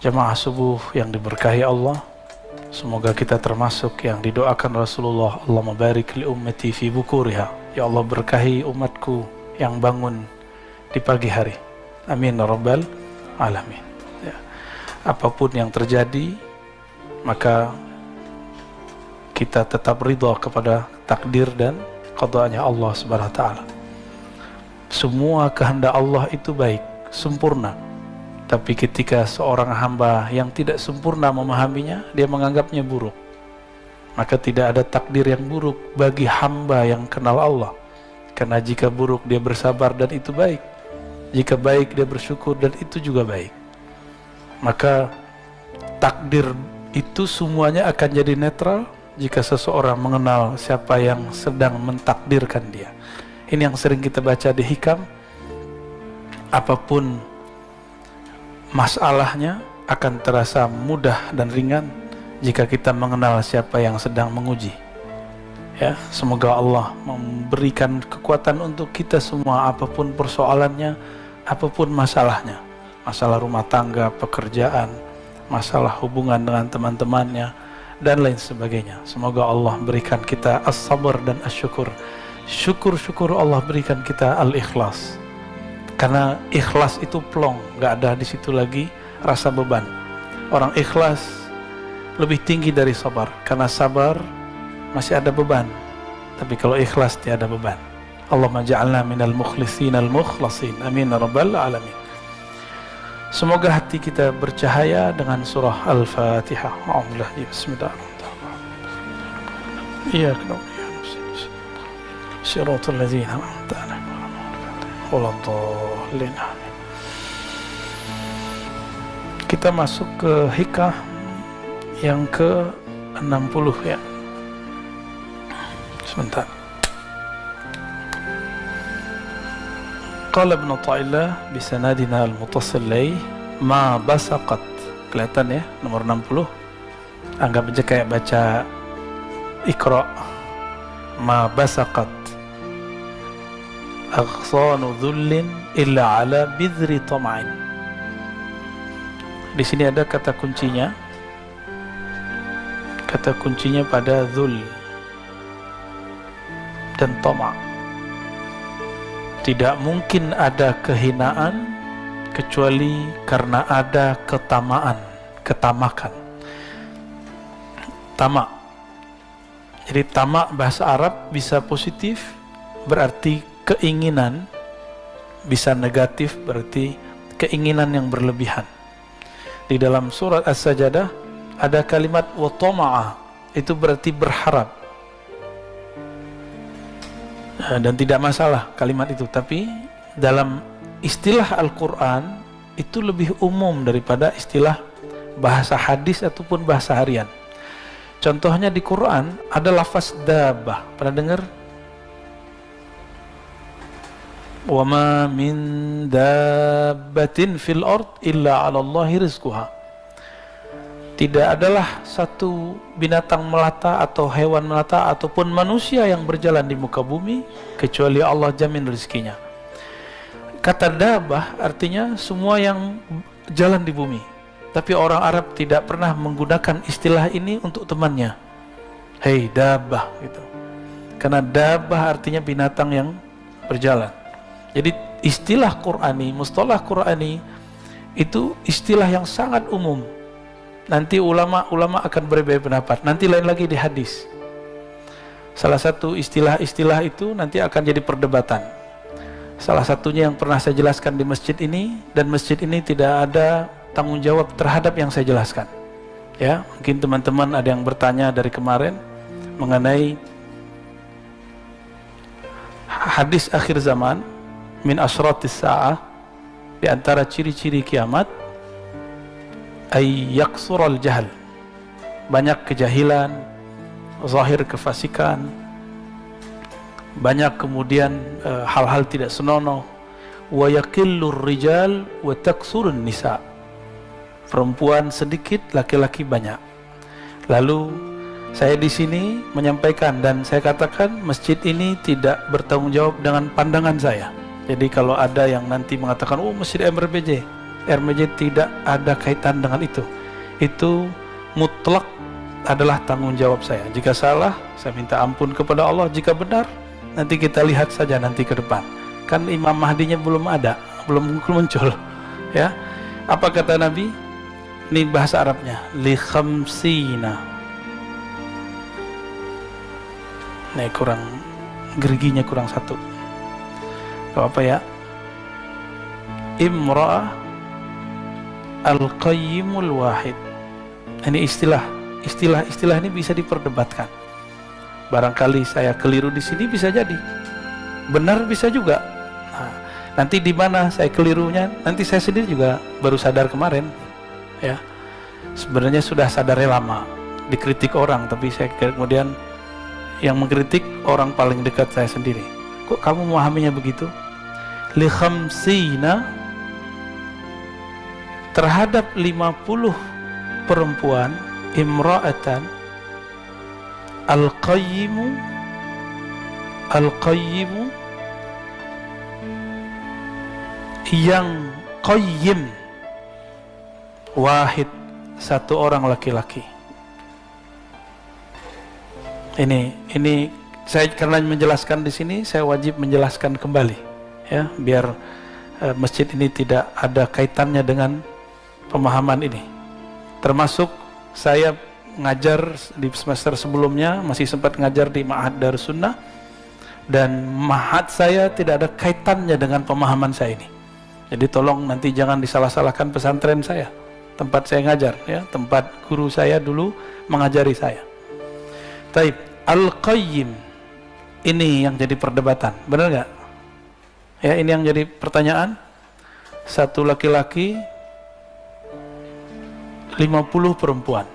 Jamaah subuh yang diberkahi Allah, semoga kita termasuk yang didoakan Rasulullah, Allahumma barik li ummati fi bukuriha. Ya Allah, berkahi umatku yang bangun di pagi hari. Amin ya rabbal alamin. Ya. Apapun yang terjadi, maka kita tetap ridha kepada takdir dan qada'nya Allah Subhanahu wa taala. Semua kehendak Allah itu baik, sempurna. Tapi ketika seorang hamba yang tidak sempurna memahaminya, dia menganggapnya buruk. Maka tidak ada takdir yang buruk bagi hamba yang kenal Allah. Karena jika buruk dia bersabar dan itu baik. Jika baik dia bersyukur dan itu juga baik. Maka takdir itu semuanya akan jadi netral jika seseorang mengenal siapa yang sedang mentakdirkan dia. Ini yang sering kita baca di hikam. Apapun masalahnya akan terasa mudah dan ringan jika kita mengenal siapa yang sedang menguji. Ya, semoga Allah memberikan kekuatan untuk kita semua, apapun persoalannya, apapun masalahnya, masalah rumah tangga, pekerjaan, masalah hubungan dengan teman-temannya, dan lain sebagainya. Semoga Allah berikan kita as-sabar dan as-syukur. Syukur-syukur Allah berikan kita al-ikhlas. Karena ikhlas itu plong, gak ada di situ lagi rasa beban. Orang ikhlas lebih tinggi dari sabar, karena sabar masih ada beban. Tapi kalau ikhlas tiada beban. Allahumma ja'alna minal mukhlisin al-mukhlasin. Amin ya rabbal alamin. Semoga hati kita bercahaya dengan surah Al-Fatihah. Bismillahirrahmanirrahim. Iya, kenapa? Siratal ladzina an'amta 'alaihim. Kita masuk ke hikah yang ke-60 ya. Sebentar. Qala Ibn Ta'illah bisanadina al-muttasil laih ma basaqat. Kelihatan ya, nomor 60. Anggap aja kayak baca Iqra. Ma basaqat aghsanu dhullin illa ala bidhri tama'in. Di sini ada kata kuncinya. Kata kuncinya pada dhul dan tama'. Tidak mungkin ada kehinaan kecuali karena ada ketamaan, ketamakan. Tama'. Jadi tama' bahasa Arab bisa positif, berarti keinginan, bisa negatif, berarti keinginan yang berlebihan. Di dalam surat As-Sajdah ada kalimat wa tama'a, itu berarti berharap. Dan tidak masalah kalimat itu, tapi dalam istilah Al-Quran itu lebih umum daripada istilah bahasa hadis ataupun bahasa harian. Contohnya di Quran ada lafaz dabbah, pernah dengar? Wa ma min dabbatin fil ard illa 'ala Allahi rizquha. Tidak adalah satu binatang melata atau hewan melata ataupun manusia yang berjalan di muka bumi kecuali Allah jamin rezekinya. Kata dabbah artinya semua yang jalan di bumi. Tapi orang Arab tidak pernah menggunakan istilah ini untuk temannya. Hei dabbah gitu. Karena dabbah artinya binatang yang berjalan. Jadi istilah Qur'ani, mustalah Qur'ani itu istilah yang sangat umum. Nanti ulama-ulama akan berbeda pendapat. Nanti lain lagi di hadis. Salah satu istilah-istilah itu nanti akan jadi perdebatan. Salah satunya yang pernah saya jelaskan di masjid ini, dan masjid ini tidak ada tanggung jawab terhadap yang saya jelaskan. Ya, mungkin teman-teman ada yang bertanya dari kemarin mengenai hadis akhir zaman. Min asyratis sa'ah, di antara ciri-ciri kiamat, ay yaksural jahal, banyak kejahilan, zahir kefasikan, banyak kemudian hal-hal tidak senonoh, wa yaqillur rijal wa taksurun nisa, perempuan sedikit, laki-laki banyak. Lalu saya di sini menyampaikan dan saya katakan masjid ini tidak bertanggung jawab dengan pandangan saya. Jadi kalau ada yang nanti mengatakan, oh masjid MRBJ, air menjadi tidak ada kaitan dengan itu. Itu mutlak adalah tanggung jawab saya. Jika salah, saya minta ampun kepada Allah. Jika benar, nanti kita lihat saja nanti ke depan. Kan Imam Mahdinya belum ada, belum muncul. Ya, apa kata Nabi? Ini bahasa Arabnya, li khamsina. Nih kurang, geriginya kurang satu. Apa ya? Imra'ah al-qayyimul wahid. Ini istilah ini bisa diperdebatkan. Barangkali saya keliru di sini, bisa jadi benar, bisa juga. Nah, nanti di mana saya kelirunya, nanti saya sendiri juga baru sadar kemarin. Ya, sebenarnya sudah sadarnya lama, dikritik orang, tapi saya kemudian yang mengkritik orang paling dekat saya sendiri. Kok kamu memahaminya begitu? Li khamsina, terhadap 50 perempuan, imra'atan al-qayyimu yang qayyim, wahid, satu orang laki-laki. Ini saya karena menjelaskan di sini, saya wajib menjelaskan kembali, ya, biar masjid ini tidak ada kaitannya dengan pemahaman ini. Termasuk saya ngajar di semester sebelumnya, masih sempat ngajar di Ma'had Darus Sunnah, dan Ma'had saya tidak ada kaitannya dengan pemahaman saya ini. Jadi tolong nanti jangan disalah-salahkan pesantren saya, tempat saya ngajar, ya, tempat guru saya dulu mengajari saya. Taib, Al-Qayyim, ini yang jadi perdebatan, benar nggak? Ya, ini yang jadi pertanyaan. Satu laki-laki, 50 perempuan.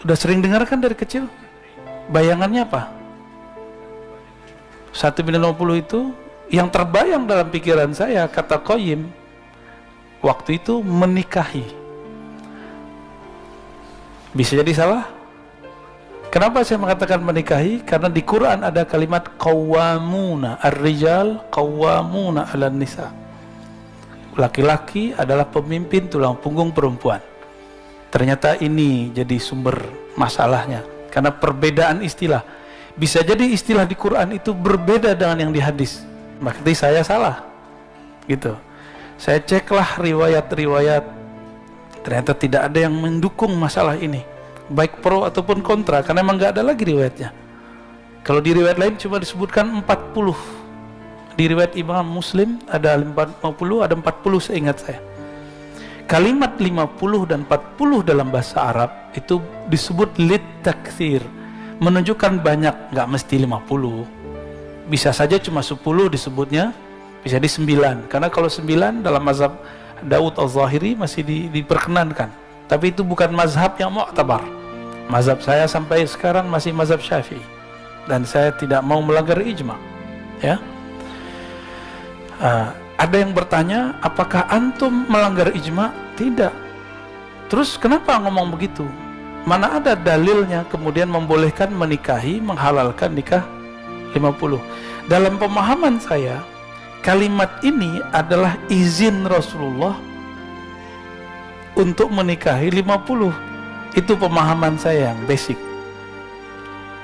Udah sering dengar kan dari kecil? Bayangannya apa? 1/50 itu yang terbayang dalam pikiran saya, kata Qayyim waktu itu menikahi. Bisa jadi salah. Kenapa saya mengatakan menikahi? Karena di Quran ada kalimat qawwamuna, ar-rijal qawwamuna 'alan nisa. Laki-laki adalah pemimpin tulang punggung perempuan. Ternyata ini jadi sumber masalahnya, karena perbedaan istilah. Bisa jadi istilah di Quran itu berbeda dengan yang di hadis. Berarti saya salah, gitu. Saya ceklah riwayat-riwayat, ternyata tidak ada yang mendukung masalah ini, baik pro ataupun kontra, karena memang nggak ada lagi riwayatnya. Kalau di riwayat lain cuma disebutkan 40. Di riwayat Imam Muslim ada 50, ada 40 seingat saya. Kalimat 50 dan 40 dalam bahasa Arab itu disebut lit taktsir, menunjukkan banyak, nggak mesti 50. Bisa saja cuma 10 disebutnya, bisa di 9. Karena kalau 9 dalam mazhab Daud al-Zahiri masih diperkenankan. Tapi itu bukan mazhab yang mu'tabar. Mazhab saya sampai sekarang masih mazhab Syafi'i. Dan saya tidak mau melanggar ijma. Ya. Ada yang bertanya, apakah antum melanggar ijma? Tidak. Terus kenapa ngomong begitu? Mana ada dalilnya kemudian membolehkan menikahi, menghalalkan nikah 50? Dalam pemahaman saya, kalimat ini adalah izin Rasulullah untuk menikahi 50. Itu pemahaman saya yang basic.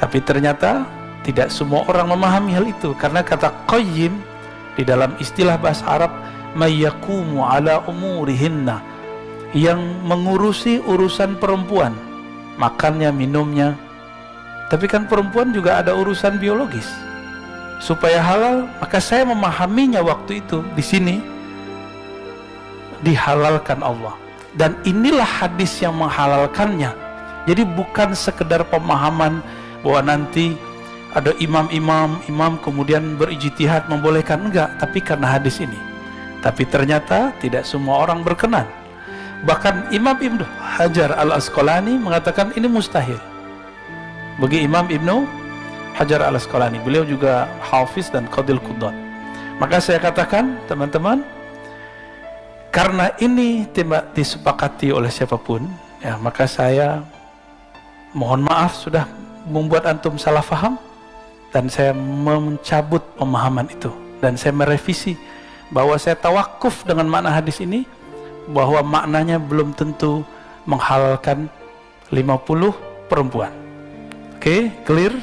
Tapi ternyata tidak semua orang memahami hal itu, karena kata qayyim di dalam istilah bahasa Arab, mayyaqumu ala umurihinna, yang mengurusi urusan perempuan, makannya, minumnya. Tapi kan perempuan juga ada urusan biologis. Supaya halal, maka saya memahaminya waktu itu di sini dihalalkan Allah. Dan inilah hadis yang menghalalkannya. Jadi bukan sekedar pemahaman bahwa nanti ada imam kemudian berijtihad membolehkan, enggak, tapi karena hadis ini. Tapi ternyata tidak semua orang berkenan. Bahkan Imam Ibnu Hajar al-Asqalani mengatakan ini mustahil. Bagi Imam Ibnu Hajar al-Asqalani, beliau juga hafiz dan qadil qudat. Maka saya katakan, teman-teman, karena ini tidak disepakati oleh siapapun, ya, maka saya mohon maaf sudah membuat antum salah faham, dan saya mencabut pemahaman itu, dan saya merevisi bahwa saya tawakuf dengan makna hadis ini bahwa maknanya belum tentu menghalalkan 50 perempuan. Oke, clear?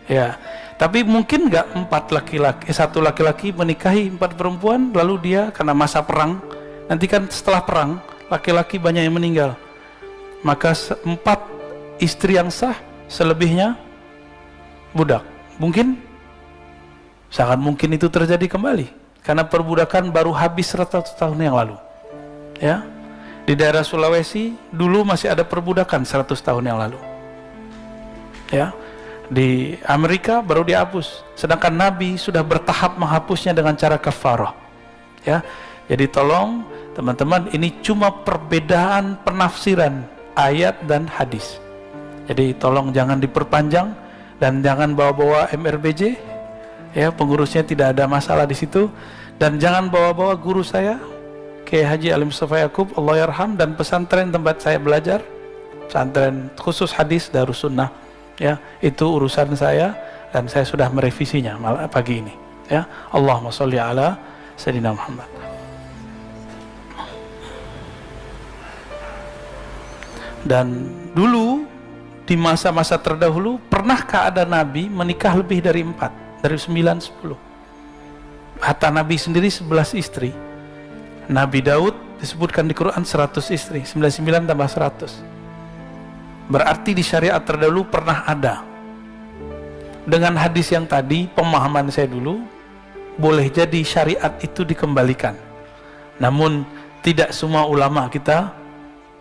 Ya. Tapi mungkin nggak satu laki-laki menikahi 4 perempuan, lalu dia karena masa perang, nanti kan setelah perang laki-laki banyak yang meninggal, maka 4 istri yang sah, selebihnya budak. Mungkin? Sangat mungkin itu terjadi kembali, karena perbudakan baru habis 100 tahun yang lalu. Ya, di daerah Sulawesi dulu masih ada perbudakan 100 tahun yang lalu. Ya, di Amerika baru dihapus, sedangkan Nabi sudah bertahap menghapusnya dengan cara kafarah. Ya, jadi tolong teman-teman, ini cuma perbedaan penafsiran ayat dan hadis. Jadi tolong jangan diperpanjang dan jangan bawa-bawa MRBJ. Ya, pengurusnya tidak ada masalah di situ, dan jangan bawa-bawa guru saya Kiai Haji Ali Mustafa Yaqub Allah yarham, dan pesantren tempat saya belajar, pesantren khusus hadis Darus Sunnah. Ya, itu urusan saya dan saya sudah merevisinya pagi ini. Ya, Allahumma sholli ala Sayyidina Muhammad. Dan dulu di masa-masa terdahulu, pernahkah ada Nabi menikah lebih dari 4, dari 9, 10? Hatta Nabi sendiri 11 istri. Nabi Daud disebutkan di Quran 100 istri, 99 tambah 100. Berarti di syariat terdahulu pernah ada. Dengan hadis yang tadi, pemahaman saya dulu, boleh jadi syariat itu dikembalikan. Namun tidak semua ulama kita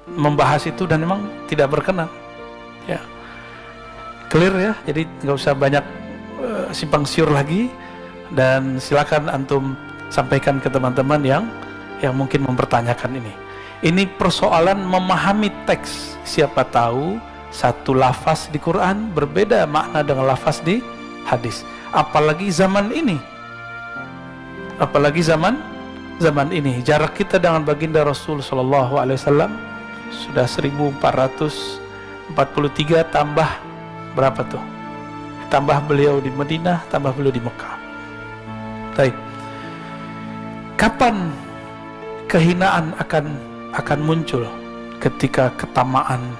membahas itu dan memang tidak berkenan. Ya, clear ya. Jadi nggak usah banyak simpang siur lagi, dan silakan antum sampaikan ke teman-teman yang mungkin mempertanyakan ini. Ini persoalan memahami teks. Siapa tahu satu lafaz di Quran berbeda makna dengan lafaz di hadis. Apalagi zaman ini. Apalagi zaman ini. Jarak kita dengan baginda Rasul sallallahu alaihi wasallam sudah 1443 tambah berapa tuh? Tambah beliau di Madinah, tambah beliau di Mekah. Baik. Kapan kehinaan akan muncul? Ketika ketamaan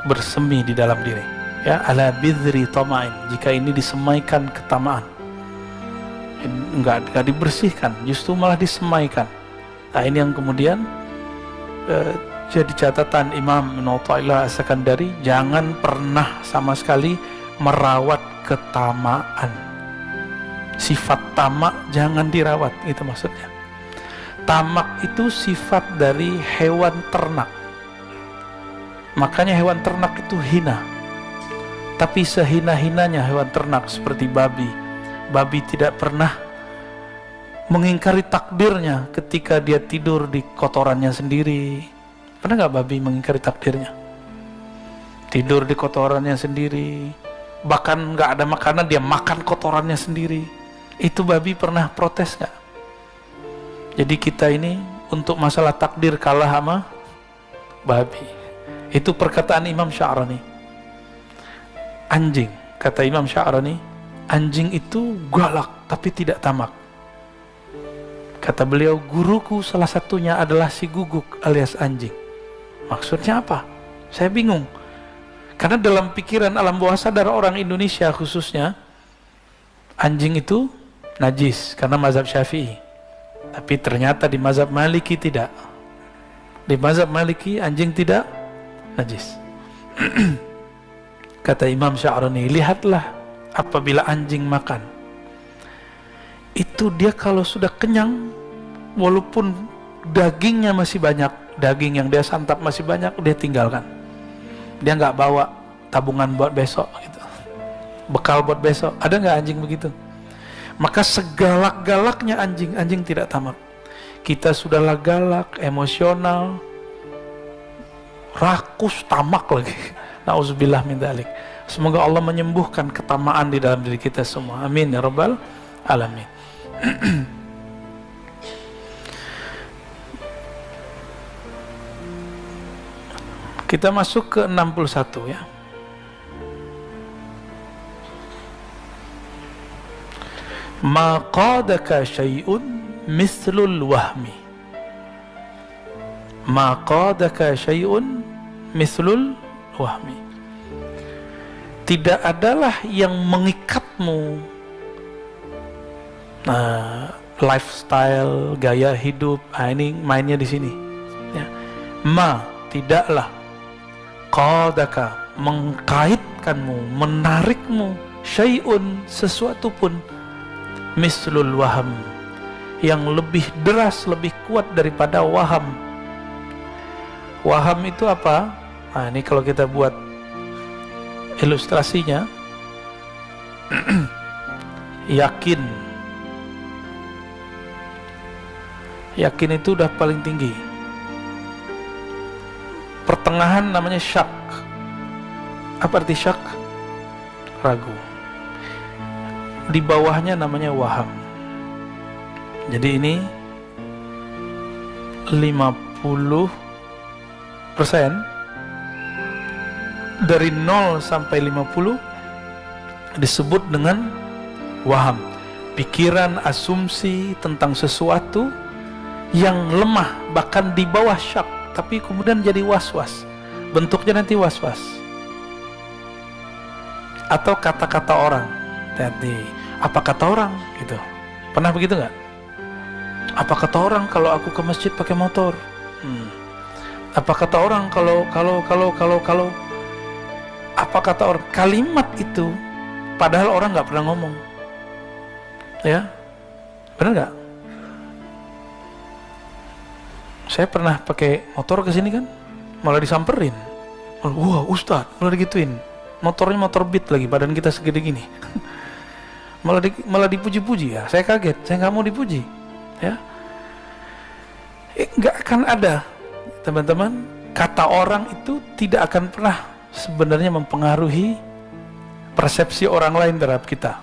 bersemi di dalam diri. Ya, ala bidri tama'in, jika ini disemaikan ketamaan, enggak dibersihkan, justru malah disemaikan. Nah, ini yang kemudian jadi catatan Imam Ibnu Athaillah As-Sakandari, jangan pernah sama sekali merawat ketamaan. Sifat tamak jangan dirawat, itu maksudnya. Tamak itu sifat dari hewan ternak. Makanya hewan ternak itu hina. Tapi sehina-hinanya hewan ternak seperti babi, babi tidak pernah mengingkari takdirnya ketika dia tidur di kotorannya sendiri. Pernah nggak babi mengingkari takdirnya? Tidur di kotorannya sendiri, bahkan nggak ada makanan dia makan kotorannya sendiri. Itu babi pernah protes nggak? Jadi kita ini untuk masalah takdir kalah sama babi. Itu perkataan Imam Sya'rani. Anjing, kata Imam Sya'rani, anjing itu galak tapi tidak tamak. Kata beliau, guruku salah satunya adalah si guguk alias anjing. Maksudnya apa? Saya bingung. Karena dalam pikiran alam bawah sadar orang Indonesia khususnya, anjing itu najis karena mazhab Syafi'i. Tapi ternyata di mazhab Maliki tidak. Di mazhab Maliki anjing tidak najis. Kata Imam Sya'rani, lihatlah apabila anjing makan, itu dia kalau sudah kenyang, walaupun dagingnya masih banyak, daging yang dia santap masih banyak, dia tinggalkan. Dia nggak bawa tabungan buat besok gitu, bekal buat besok. Ada nggak anjing begitu? Maka segalak-galaknya anjing tidak tamak. Kita sudahlah galak, emosional, rakus, tamak lagi. Nauzubillah min dzalik. Semoga Allah menyembuhkan ketamaan di dalam diri kita semua. Amin ya rabbal alamin. Kita masuk ke 61 ya. Ma qadaka syai'un mislul wahmi. ma qadaka syai'un mithlul wahmi. Tidak adalah yang mengikatmu lifestyle, gaya hidup. Ini mainnya di sini ya. Ma, tidaklah, qadaka, mengkaitkanmu, menarikmu, syai'un, sesuatu pun, mislul waham, yang lebih deras, lebih kuat daripada waham. Waham itu apa? Nah, ini kalau kita buat ilustrasinya, yakin. Yakin itu udah paling tinggi. Pertengahan namanya syak. Apa arti syak? Ragu. Di bawahnya namanya waham. Jadi ini 50%. Dari 0 sampai 50 disebut dengan waham. Pikiran, asumsi tentang sesuatu yang lemah, bahkan di bawah syak, tapi kemudian jadi was-was. Bentuknya nanti was-was. Atau kata-kata orang. Tadi, apa kata orang? Gitu. Pernah begitu nggak? Apa kata orang kalau aku ke masjid pakai motor? Apa kata orang kalau apa kata orang? Kalimat itu padahal orang nggak pernah ngomong, ya, benar nggak? Saya pernah pakai motor ke sini kan, malah disamperin. Wah, Ustadz, malah digituin. Motornya motor Beat lagi, badan kita segede gini. malah dipuji-puji ya. Saya kaget, saya nggak mau dipuji, ya. Nggak akan ada, teman-teman. Kata orang itu tidak akan pernah sebenarnya mempengaruhi persepsi orang lain terhadap kita.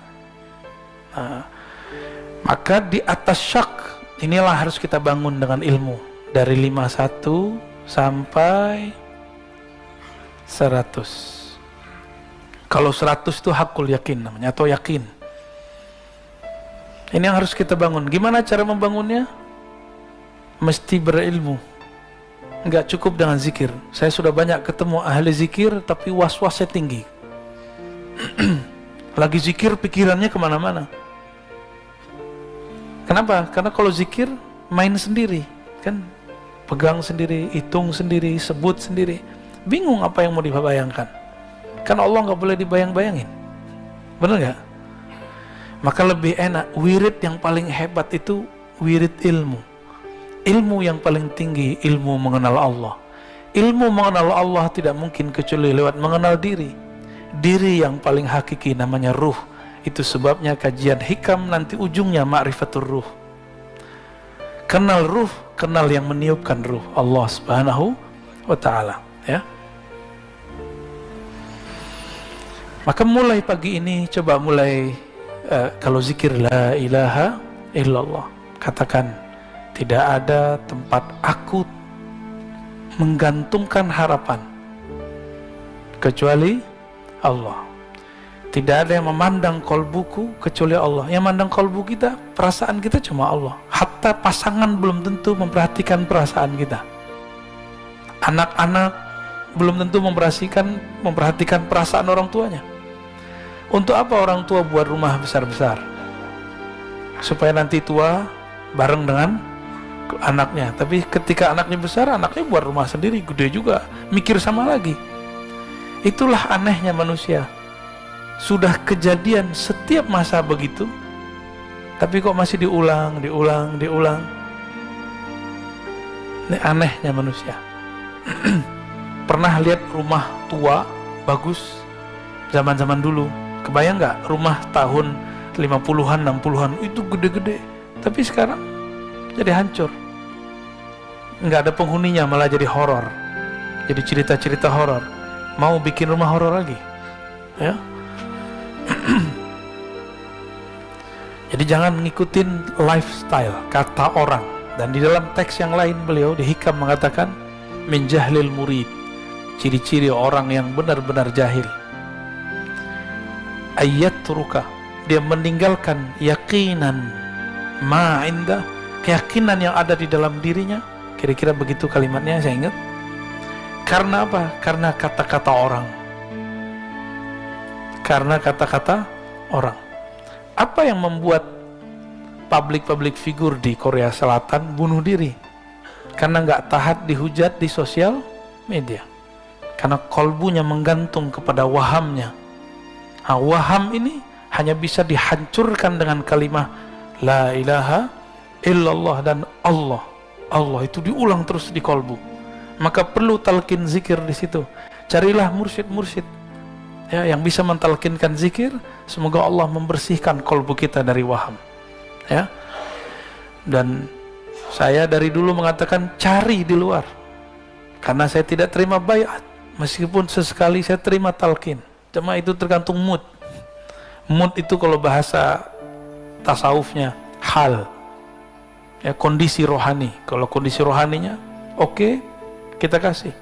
Maka di atas syak inilah harus kita bangun dengan ilmu. Dari 51 sampai 100. Kalau 100 itu hakul yakin namanya, atau yakin. Ini yang harus kita bangun. Gimana cara membangunnya? Mesti berilmu. Enggak cukup dengan zikir. Saya sudah banyak ketemu ahli zikir tapi was-wasnya tinggi. Lagi zikir pikirannya kemana-mana. Kenapa? Karena kalau zikir main sendiri, kan, pegang sendiri, hitung sendiri, sebut sendiri, bingung apa yang mau dibayangkan. Kan Allah nggak boleh dibayang-bayangin, benar nggak? Maka lebih enak, wirid yang paling hebat itu wirid ilmu. Ilmu yang paling tinggi, ilmu mengenal Allah. Ilmu mengenal Allah tidak mungkin kecuali lewat mengenal diri. Diri yang paling hakiki namanya ruh. Itu sebabnya kajian hikam nanti ujungnya ma'rifatur ruh. Kenal ruh, kenal yang meniupkan ruh, Allah Subhanahu wa ta'ala, ya. Maka mulai pagi ini coba mulai kalau zikir la ilaha illallah, katakan tidak ada tempat aku menggantungkan harapan kecuali Allah. Tidak ada yang memandang kolbuku kecuali Allah. Yang memandang kolbu kita, perasaan kita cuma Allah. Hatta pasangan belum tentu memperhatikan perasaan kita. Anak-anak belum tentu memperhatikan perasaan orang tuanya. Untuk apa orang tua buat rumah besar-besar? Supaya nanti tua bareng dengan anaknya. Tapi ketika anaknya besar, anaknya buat rumah sendiri, gede juga, mikir sama lagi. Itulah anehnya manusia. Sudah kejadian setiap masa begitu, tapi kok masih diulang. Ini anehnya manusia. Pernah lihat rumah tua bagus zaman-zaman dulu? Kebayang nggak rumah tahun 50-an, 60-an itu gede-gede, tapi sekarang jadi hancur. Nggak ada penghuninya, malah jadi horor. Jadi cerita-cerita horor. Mau bikin rumah horor lagi, ya. Jadi jangan ngikutin lifestyle, kata orang. Dan di dalam teks yang lain beliau di Hikam mengatakan min jahlil murid, ciri-ciri orang yang benar-benar jahil, ayatruka, dia meninggalkan yakinan ma inda, keyakinan yang ada di dalam dirinya, Kira-kira begitu kalimatnya, saya ingat. Karena apa? Karena kata-kata orang. Karena kata-kata orang. Apa yang membuat public figure di Korea Selatan bunuh diri? Karena nggak tahan dihujat di sosial media. Karena kolbunya menggantung kepada wahamnya. Nah, waham ini hanya bisa dihancurkan dengan kalimat La ilaha illallah dan Allah. Allah itu diulang terus di kolbu. Maka perlu talqin zikir di situ. Carilah mursyid-mursyid ya, yang bisa mentalkinkan zikir. Semoga Allah membersihkan kolbu kita dari waham. Ya. Dan saya dari dulu mengatakan cari di luar. Karena saya tidak terima baiat. Meskipun sesekali saya terima talqin. Cuma itu tergantung mood. Mood itu kalau bahasa tasawufnya hal. Ya, kondisi rohani. Kalau kondisi rohaninya oke, kita kasih.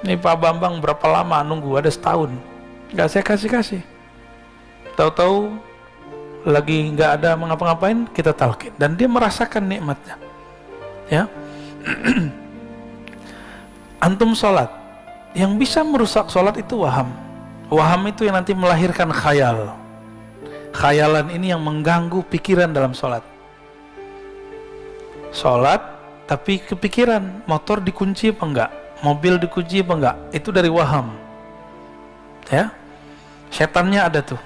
Ini Pak Bambang berapa lama nunggu? Ada setahun. Nggak saya kasih. Tahu-tahu lagi nggak ada mengapa-ngapain, kita talqin. Dan dia merasakan nikmatnya. Ya. Antum sholat, yang bisa merusak sholat itu waham. Waham itu yang nanti melahirkan khayal. Khayalan ini yang mengganggu pikiran dalam sholat. Sholat tapi kepikiran, motor dikunci apa enggak, mobil dikunci apa enggak, itu dari waham. Ya, setannya ada tuh,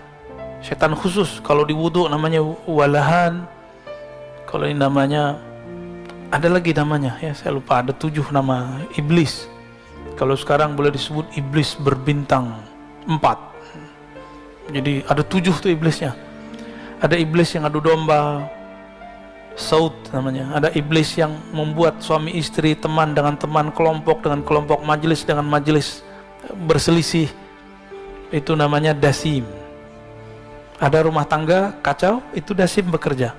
setan khusus. Kalau di wudu namanya walahan, kalau ini namanya ada lagi namanya, ya saya lupa, ada 7 nama iblis. Kalau sekarang boleh disebut iblis berbintang 4. Jadi ada 7 tuh iblisnya. Ada iblis yang adu domba, saut namanya. Ada iblis yang membuat suami istri, teman dengan teman, kelompok dengan kelompok, majelis dengan majelis berselisih. Itu namanya dasim. Ada rumah tangga kacau, itu dasim bekerja.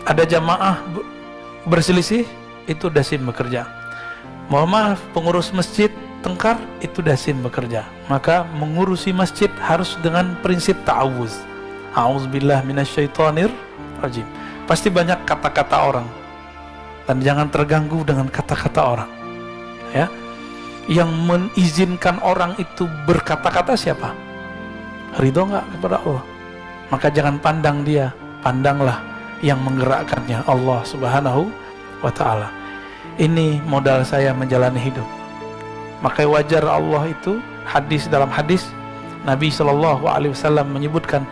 Ada jamaah berselisih, itu dasim bekerja. Mohon maaf, pengurus masjid tengkar, itu dasim bekerja. Maka mengurusi masjid harus dengan prinsip ta'awuz. A'udzubillah minasyaitonir rajim. Pasti banyak kata-kata orang, dan jangan terganggu dengan kata-kata orang. Ya, yang mengizinkan orang itu berkata-kata siapa? Ridho nggak kepada Allah? Maka jangan pandang dia, pandanglah yang menggerakkannya, Allah Subhanahu wa Ta'ala. Ini modal saya menjalani hidup. Maka wajar Allah itu, hadis dalam hadis Nabi SAW menyebutkan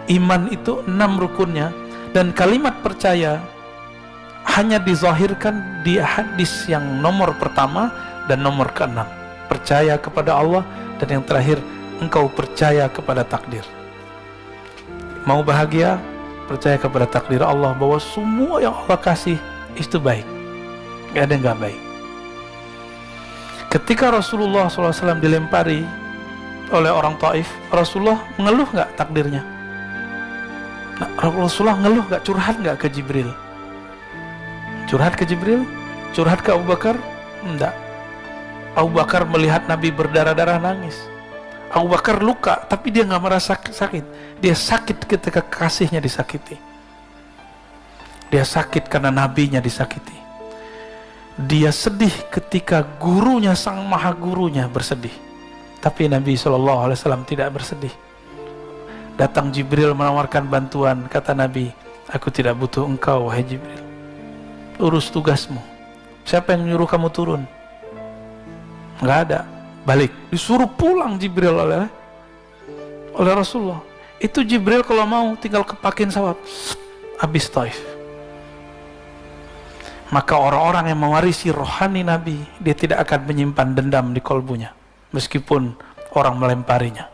iman itu 6 rukunnya, dan kalimat percaya hanya dizahirkan di hadis yang nomor pertama dan nomor ke-6. Percaya kepada Allah, dan yang terakhir, engkau percaya kepada takdir. Mau bahagia, percaya kepada takdir Allah, bahwa semua yang Allah kasih itu baik, gak ada yang gak baik. Ketika Rasulullah SAW dilempari oleh orang Taif, Rasulullah mengeluh gak takdirnya? Nah, Rasulullah ngeluh gak, curhat gak ke Jibril? Curhat ke Jibril? Curhat ke Abu Bakar? Enggak. Abu Bakar melihat Nabi berdarah-darah nangis. Abu Bakar luka, tapi dia gak merasa sakit. Dia sakit ketika kasihnya disakiti. Dia sakit karena nabinya disakiti. Dia sedih ketika gurunya, sang maha gurunya bersedih. Tapi Nabi SAW tidak bersedih. Datang Jibril menawarkan bantuan. Kata Nabi, aku tidak butuh engkau wahai Jibril, urus tugasmu. Siapa yang menyuruh kamu turun? Nggak ada. Balik, disuruh pulang Jibril oleh Rasulullah. Itu Jibril kalau mau tinggal kepakin sawat, habis Taif. Maka orang-orang yang mewarisi rohani Nabi, dia tidak akan menyimpan dendam di kolbunya, meskipun orang melemparinya.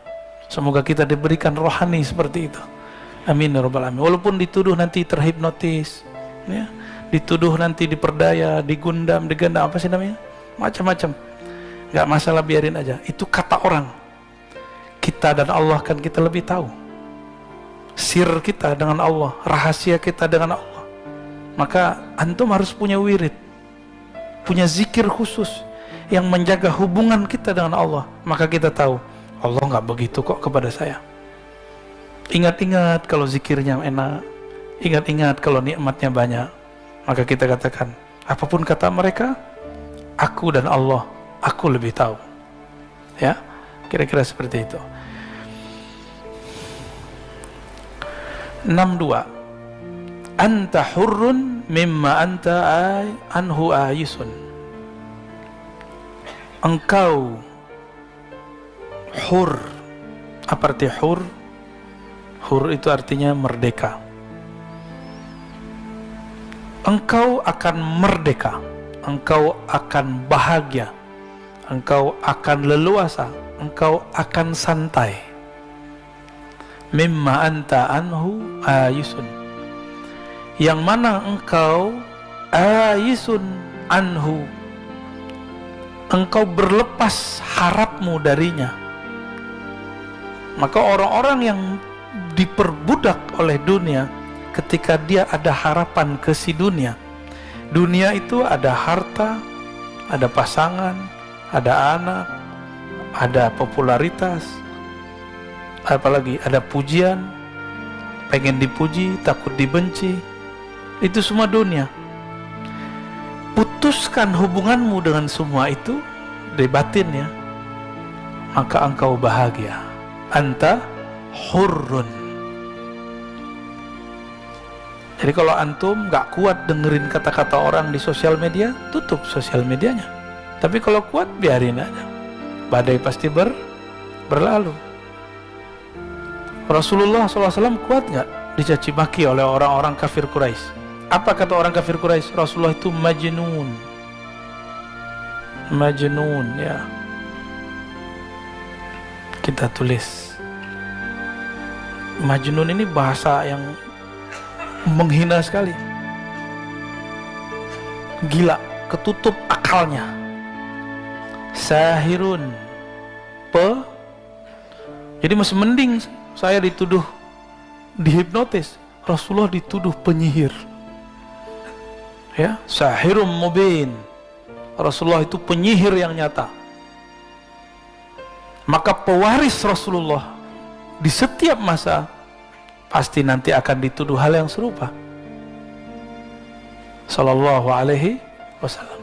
Semoga kita diberikan rohani seperti itu. Amin ya rabbal alamin. Walaupun dituduh nanti terhipnotis, ya, dituduh nanti diperdaya, digundam, diganda, apa sih namanya, macam-macam, nggak masalah, biarin aja. Itu kata orang. Kita dan Allah kan kita lebih tahu. Sir kita dengan Allah, rahasia kita dengan Allah. Maka antum harus punya wirid, punya zikir khusus yang menjaga hubungan kita dengan Allah. Maka kita tahu Allah nggak begitu kok kepada saya. Ingat-ingat kalau zikirnya enak, ingat-ingat kalau nikmatnya banyak. Maka kita katakan, Apapun kata mereka, aku dan Allah, aku lebih tahu. Ya, kira-kira seperti itu. 62. Anta hurrun mimma anta anhu ayisun. Engkau hur. Apa arti hur? Hur itu artinya merdeka. Engkau akan merdeka, engkau akan bahagia, engkau akan leluasa, engkau akan santai. Mimma anta anhu ayisun. Yang mana engkau ayisun anhu, engkau berlepas harapmu darinya. Maka orang-orang yang diperbudak oleh dunia, ketika dia ada harapan ke si dunia, dunia itu ada harta, ada pasangan, ada anak, ada popularitas, apalagi ada pujian, pengen dipuji, takut dibenci, itu semua dunia. Putuskan hubunganmu dengan semua itu dari batinnya, maka engkau bahagia. Anta hurrun. Jadi kalau antum gak kuat dengerin kata-kata orang di sosial media, tutup sosial medianya. Tapi kalau kuat, biarin aja. Badai pasti berlalu. Rasulullah SAW kuat gak dicaci maki oleh orang-orang kafir Quraisy? Apa kata orang kafir Quraisy? Rasulullah itu majnun. Majnun, ya. Kita tulis. Majnun ini bahasa yang menghina sekali. Gila, ketutup akalnya. Sahirun. Jadi masih mending saya dituduh dihipnotis, Rasulullah dituduh penyihir. Ya, sahirum mubin. Rasulullah itu penyihir yang nyata. Maka pewaris Rasulullah di setiap masa pasti nanti akan dituduh hal yang serupa. Sallallahu alaihi wasallam.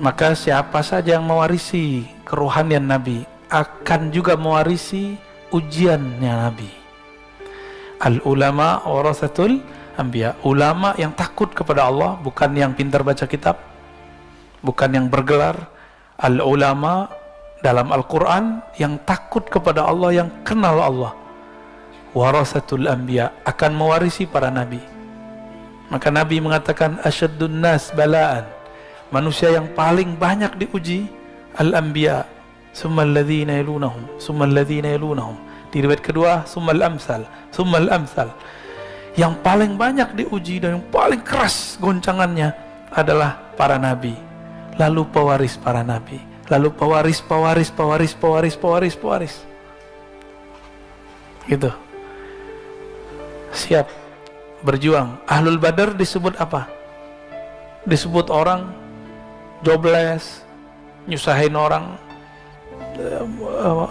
Maka siapa saja yang mewarisi kerohanian Nabi akan juga mewarisi ujiannya Nabi. Al ulama warasatul anbiya. Ulama yang takut kepada Allah, bukan yang pintar baca kitab, bukan yang bergelar. Al ulama dalam Al-Quran yang takut kepada Allah, yang kenal Allah. Warasatul anbiya, akan mewarisi para nabi. Maka Nabi mengatakan asyaddun nas bala'an, manusia yang paling banyak diuji al-anbiya, summal ladzina yalunahum, summal ladzina yalunahum. Di riwayat kedua summal amsal, summal amsal. Yang paling banyak diuji dan yang paling keras goncangannya adalah para nabi, lalu pewaris para nabi, lalu pewaris gitu. Siap berjuang. Ahlul Badar disebut apa? Disebut orang jobless, nyusahin orang.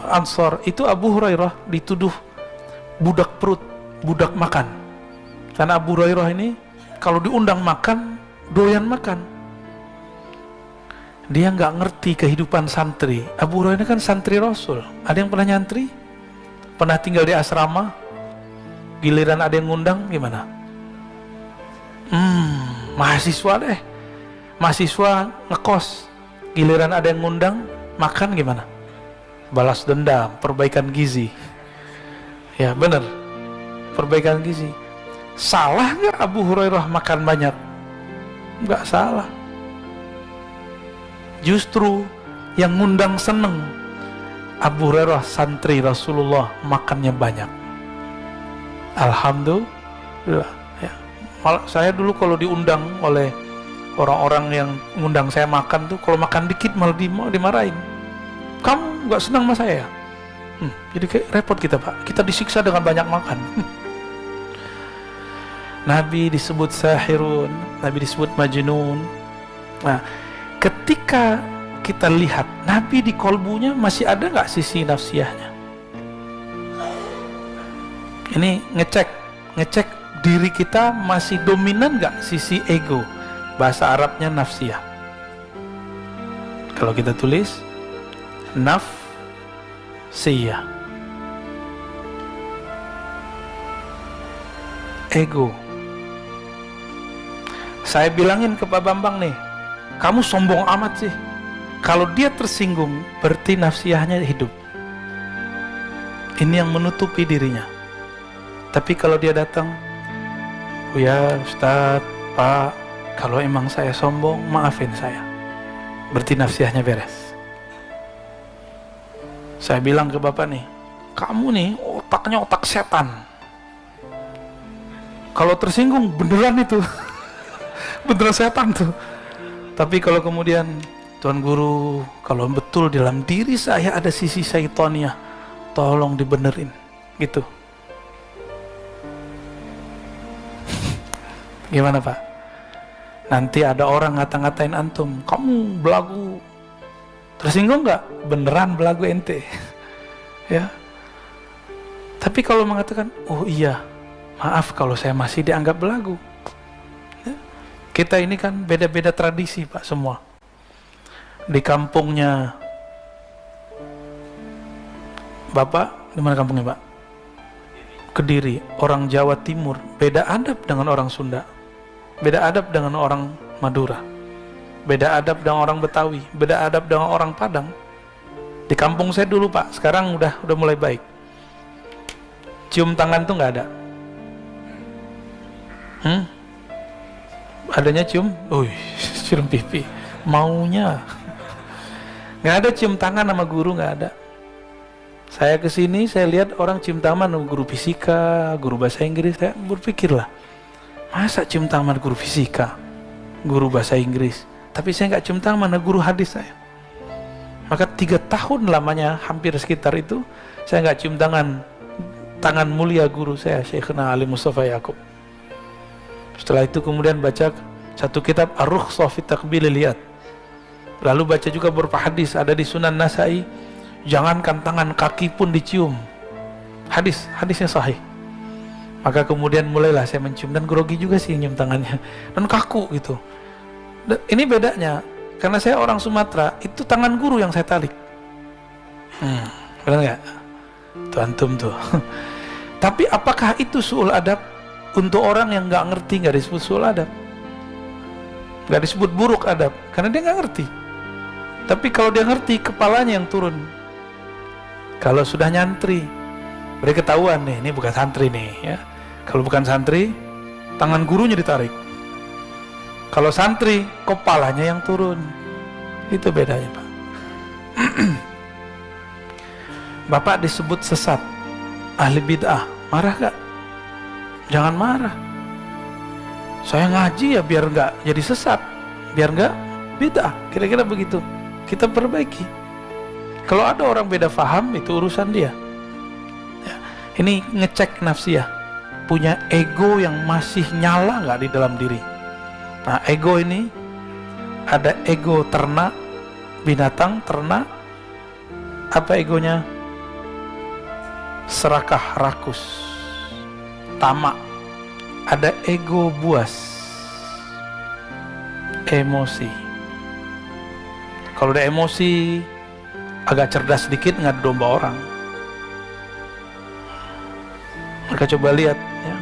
Ansor itu Abu Hurairah dituduh budak perut, budak makan. Karena Abu Hurairah ini kalau diundang makan, doyan makan. Dia nggak ngerti kehidupan santri. Abu Hurairah ini kan santri Rasul. Ada yang pernah nyantri? Pernah tinggal di asrama? Giliran ada yang ngundang gimana? Mahasiswa deh. Mahasiswa ngekos. Giliran ada yang ngundang makan gimana? Balas dendam, perbaikan gizi. Ya benar, perbaikan gizi. Salah nggak Abu Hurairah makan banyak? Nggak salah. Justru yang ngundang seneng. Abu Hurairah santri Rasulullah, makannya banyak. Alhamdulillah. Ya. Saya dulu kalau diundang oleh orang-orang yang ngundang saya makan tuh, kalau makan dikit malah dimarahin. Kamu nggak senang sama saya ya? Jadi kayak repot kita Pak, kita disiksa dengan banyak makan. Nabi disebut sahirun, Nabi disebut majnun. Nah, ketika kita lihat Nabi di kolbunya masih ada nggak sisi nafsiyahnya? Ini ngecek diri kita masih dominan nggak sisi ego. bahasa Arabnya nafsiyah. Kalau kita tulis nafsiyah, ego. Saya bilangin ke Pak Bambang nih, kamu sombong amat sih. Kalau dia tersinggung, berarti nafsiyahnya hidup. Ini yang menutupi dirinya. Tapi kalau dia datang, oh ya Ustadz, Pak, kalau emang saya sombong, maafin saya. Berarti nafsiyahnya beres. Saya bilang ke Bapak nih, kamu nih otaknya otak setan. Kalau tersinggung, beneran itu. Beneran setan tuh. Tapi kalau kemudian, Tuan Guru, kalau betul dalam diri saya ada sisi syaitonnya, tolong dibenerin, gitu. Gimana Pak? Nanti ada orang ngata-ngatain antum, kamu belagu. Tersinggung nggak? Beneran belagu ente. Ya. Tapi kalau mengatakan, oh iya, maaf kalau saya masih dianggap belagu. Ya. Kita ini kan beda-beda tradisi Pak semua. Di kampungnya Bapak, di mana kampungnya Pak? Kediri, orang Jawa Timur, beda adab dengan orang Sunda, beda adab dengan orang Madura, beda adab dengan orang Betawi, beda adab dengan orang Padang. Di kampung saya dulu Pak, sekarang udah mulai baik. Cium tangan tuh nggak ada. Adanya cium, cium pipi, maunya. Nggak ada cium tangan sama guru, nggak ada. Saya kesini, saya lihat orang cium tangan sama guru fisika, guru bahasa Inggris. Saya berpikirlah, masa cium tangan guru fisika, guru bahasa Inggris, tapi saya nggak cium tangan sama guru hadis saya. Maka 3 tahun lamanya, hampir sekitar itu, saya nggak cium tangan mulia guru saya, Syekhna Ali Mustafa Yaakob. Setelah itu kemudian baca satu kitab Ar-Rukhsah fi Taqbilil Yad. Lalu baca juga beberapa hadis, ada di Sunan Nasai, jangankan tangan, kaki pun dicium. Hadisnya sahih. Maka kemudian mulailah saya mencium, dan grogi juga sih nyium tangannya, dan kaku gitu. Dan ini bedanya, karena saya orang Sumatera, itu tangan guru yang saya tarik. Benar nggak? Tuh antum tuh. Tapi apakah itu su'ul adab? Untuk orang yang nggak ngerti nggak disebut su'ul adab, nggak disebut buruk adab, karena dia nggak ngerti. Tapi kalau dia ngerti, kepalanya yang turun. Kalau sudah nyantri, berarti ketahuan nih, ini bukan santri nih ya. Kalau bukan santri, tangan gurunya ditarik. Kalau santri, kepalanya yang turun. Itu bedanya Pak. Bapak disebut sesat, ahli bid'ah, marah gak? Jangan marah. Saya ngaji ya biar gak jadi sesat, biar gak bid'ah, kira-kira begitu. Kita perbaiki. Kalau ada orang beda faham, itu urusan dia ya. Ini ngecek nafsiyah, punya ego yang masih nyala gak di dalam diri. Nah ego ini ada ego ternak, binatang ternak. Apa egonya? Serakah, rakus, tamak. Ada ego buas, emosi. Kalau udah emosi, agak cerdas sedikit, ngadu domba orang. Maka coba lihat ya,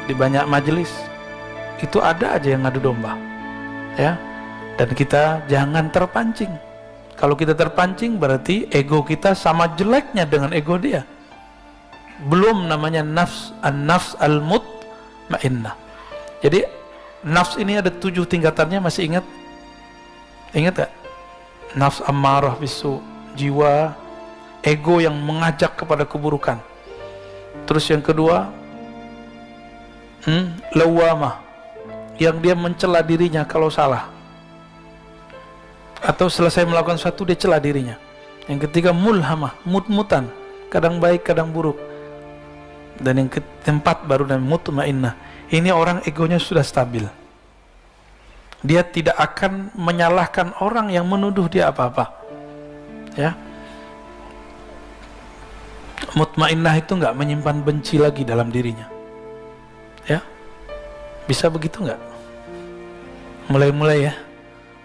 di banyak majelis itu ada aja yang ngadu domba ya. Dan kita jangan terpancing. Kalau kita terpancing, berarti ego kita sama jeleknya dengan ego dia. Belum namanya nafs, an-nafs al-mutmainnah. Jadi nafs ini ada 7 tingkatannya, masih ingat? Ingat gak? Nafs ammarah bisu, jiwa ego yang mengajak kepada keburukan. Terus yang kedua, lawamah, yang dia mencela dirinya kalau salah, atau selesai melakukan sesuatu dia cela dirinya. Yang ketiga, mulhamah, mut-mutan, kadang baik kadang buruk. Dan yang keempat baru namanya mutmainnah. Ini orang egonya sudah stabil, dia tidak akan menyalahkan orang yang menuduh dia apa-apa ya. Mutmainnah itu nggak menyimpan benci lagi dalam dirinya ya. Bisa begitu nggak? Mulai-mulai ya,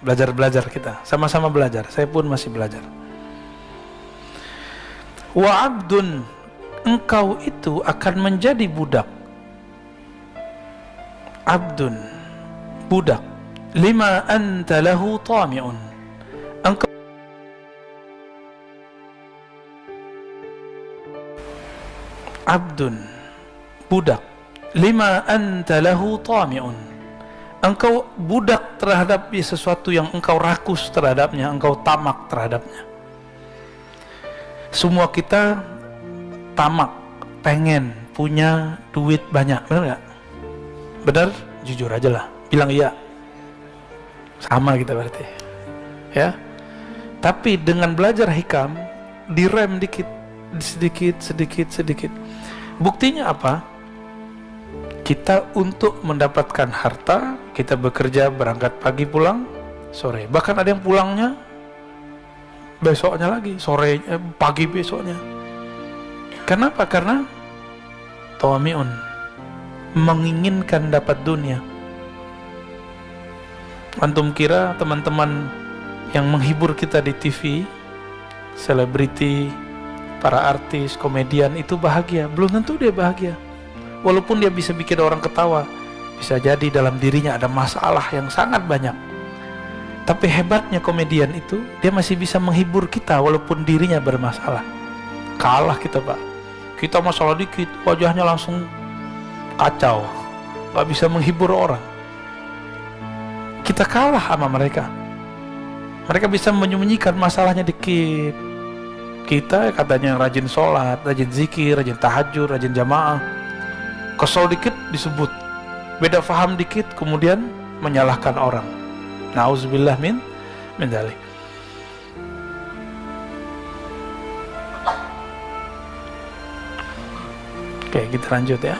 belajar-belajar kita, sama-sama belajar. Saya pun masih belajar. Wa abdun, engkau itu akan menjadi budak. Abdun, budak. Lima anta lahu tami'un, engkau abdun, budak. Lima anta lahu tami'un, engkau budak terhadap sesuatu yang engkau rakus terhadapnya, engkau tamak terhadapnya. Semua kita tamak, pengen punya duit banyak, benar nggak? Benar? Jujur aja lah, bilang iya. Sama kita berarti, ya. Tapi dengan belajar hikam, direm dikit, sedikit. Buktinya apa? Kita untuk mendapatkan harta, kita bekerja, berangkat pagi, pulang sore. Bahkan ada yang pulangnya besoknya lagi, sore, pagi besoknya. Kenapa? Karena tawami'un, menginginkan dapat dunia. Antum kira teman-teman yang menghibur kita di TV, selebriti, para artis, komedian itu bahagia? Belum tentu dia bahagia. Walaupun dia bisa bikin orang ketawa, bisa jadi dalam dirinya ada masalah yang sangat banyak. Tapi hebatnya komedian itu, dia masih bisa menghibur kita walaupun dirinya bermasalah. Kalah kita, Pak. Kita masalah dikit, wajahnya langsung kacau, gak bisa menghibur orang. Kita kalah sama mereka. Mereka bisa menyembunyikan masalahnya dikit. Kita katanya rajin sholat, rajin zikir, rajin tahajud, rajin jamaah. Kesel dikit disebut, beda faham dikit kemudian menyalahkan orang. Nauzubillah min dzalik. Oke, kita lanjut ya.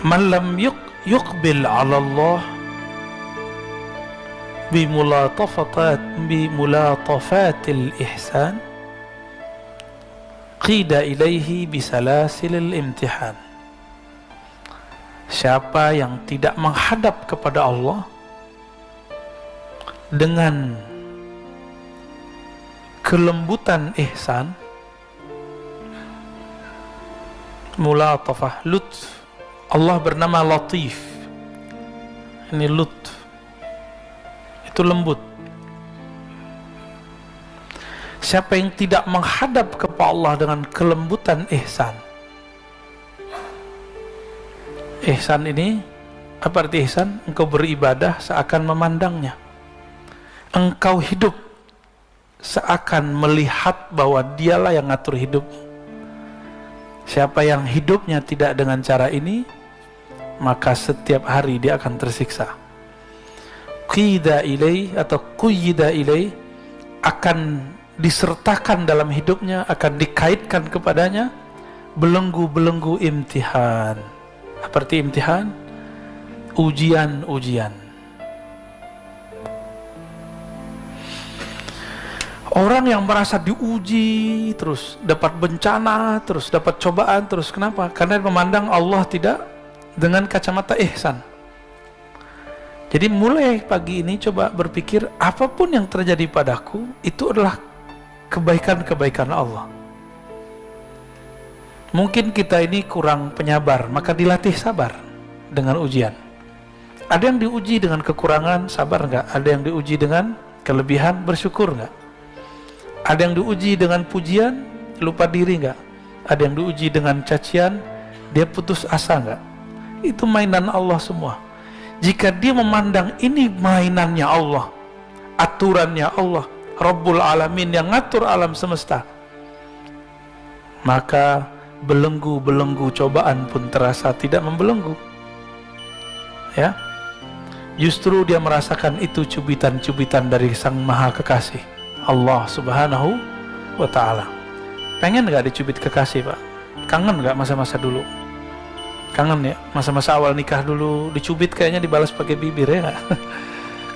Man lam yuqbil 'ala Allah bimulatafatil ihsan qida ilaihi bisalasilil imtihan. Siapa yang tidak menghadap kepada Allah dengan kelembutan ihsan, mulatafah, lutf. Allah bernama Latif, ini lutf, itu lembut. Siapa yang tidak menghadap kepada Allah dengan kelembutan ihsan. Ihsan ini, apa arti ihsan? Engkau beribadah seakan memandangnya. Engkau hidup seakan melihat bahwa dialah yang ngatur hidup. Siapa yang hidupnya tidak dengan cara ini, maka setiap hari dia akan tersiksa. Qida ilai atau quyida ilai, akan disertakan dalam hidupnya, akan dikaitkan kepadanya belenggu-belenggu imtihan. Apa arti imtihan? Ujian-ujian. Orang yang merasa diuji terus, dapat bencana terus, dapat cobaan terus. Kenapa? Karena memandang Allah tidak dengan kacamata ihsan. Jadi mulai pagi ini coba berpikir, apapun yang terjadi padaku itu adalah kebaikan-kebaikan Allah. Mungkin kita ini kurang penyabar, maka dilatih sabar dengan ujian. Ada yang diuji dengan kekurangan, sabar enggak? Ada yang diuji dengan kelebihan, bersyukur enggak? Ada yang diuji dengan pujian, lupa diri enggak? Ada yang diuji dengan cacian, dia putus asa enggak? Itu mainan Allah semua. Jika dia memandang ini mainannya Allah, aturannya Allah, Rabbul Alamin yang ngatur alam semesta, maka belenggu-belenggu cobaan pun terasa tidak membelenggu. Ya, justru dia merasakan itu cubitan-cubitan dari Sang Maha Kekasih, Allah Subhanahu wa Ta'ala. Pengen gak dicubit kekasih, Pak? Kangen gak masa-masa dulu? Kangen ya, masa-masa awal nikah dulu dicubit kayaknya dibalas pakai bibir ya nggak?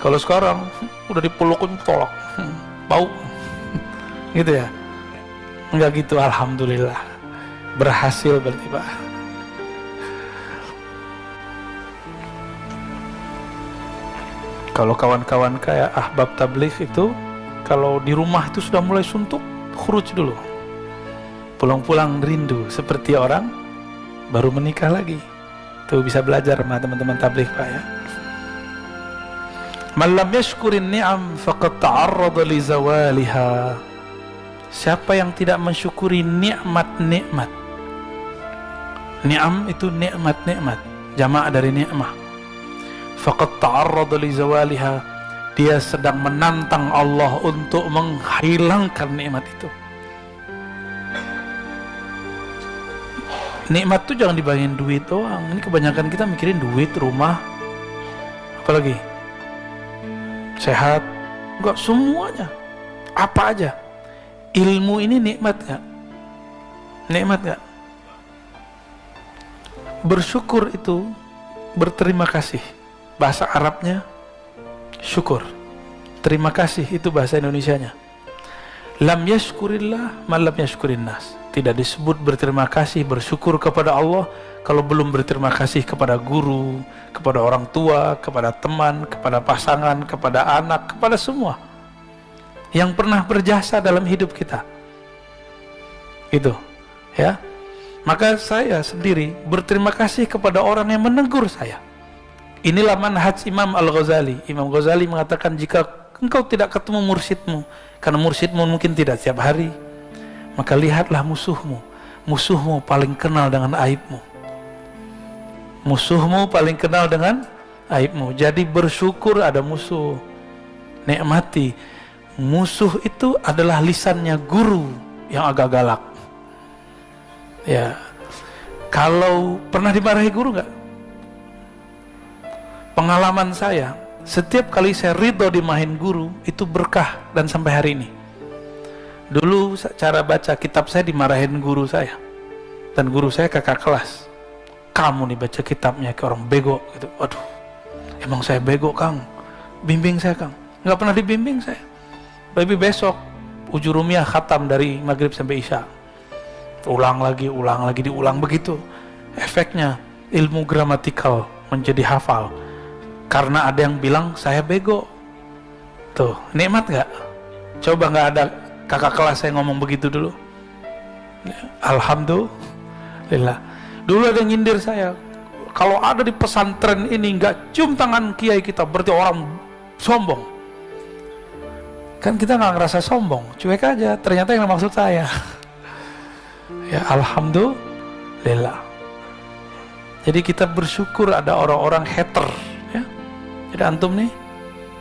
Kalau sekarang udah dipelukin tolak, bau. Gitu ya? Enggak gitu, alhamdulillah. Berhasil berarti Pak. Kalau kawan-kawan kayak ahbab tabligh itu, kalau di rumah itu sudah mulai suntuk, khuruj dulu. Pulang-pulang rindu seperti orang baru menikah lagi. Tuh bisa belajar sama teman-teman tabligh Pak ya. Man lam yashkurin ni'am faqad ta'arrada li zawaliha. Siapa yang tidak mensyukuri nikmat-nikmat. Ni'am itu nikmat-nikmat, jamak dari ni'mah. Faqad ta'arrada li zawaliha. Dia sedang menantang Allah untuk menghilangkan nikmat itu. Nikmat itu jangan dibayangin duit doang. Ini kebanyakan kita mikirin duit, rumah, apalagi sehat. Enggak, semuanya. Apa aja. Ilmu ini nikmat gak? Nikmat gak? Bersyukur itu berterima kasih. Bahasa Arabnya syukur. Terima kasih itu bahasa Indonesianya. Lam yashkurillah ma lam yashkurin nas. Tidak disebut berterima kasih, bersyukur kepada Allah kalau belum berterima kasih kepada guru, kepada orang tua, kepada teman, kepada pasangan, kepada anak, kepada semua yang pernah berjasa dalam hidup kita. Gitu, ya. Maka saya sendiri berterima kasih kepada orang yang menegur saya. Inilah manhaj Imam Al-Ghazali. Imam Ghazali mengatakan, jika engkau tidak ketemu mursyidmu, karena mursyidmu mungkin tidak tiap hari, maka lihatlah musuhmu. Musuhmu paling kenal dengan aibmu. Musuhmu paling kenal dengan aibmu. Jadi bersyukur ada musuh. Nikmati. Musuh itu adalah lisannya guru yang agak galak. Ya, kalau pernah dimarahi guru nggak? Pengalaman saya, setiap kali saya ridho dimarahin guru itu berkah, dan sampai hari ini. Dulu cara baca kitab saya dimarahin guru saya, dan guru saya kakak kelas. Kamu nih baca kitabnya kayak orang bego gitu. Aduh, emang saya bego Kang? Bimbing saya Kang. Nggak pernah dibimbing saya. Tapi besok ujurumiyah khatam dari maghrib sampai isya, ulang lagi, diulang begitu. Efeknya ilmu gramatikal menjadi hafal, karena ada yang bilang saya bego. Tuh, nikmat gak? Coba nggak ada kakak kelas saya ngomong begitu dulu. Alhamdulillah. Dulu ada yang nyindir saya, kalau ada di pesantren ini nggak cium tangan kiai kita berarti orang sombong. Kan kita nggak ngerasa sombong, cuek aja. Ternyata yang maksud saya. Ya, alhamdulillah. Jadi kita bersyukur ada orang-orang hater, ya. Jadi antum nih,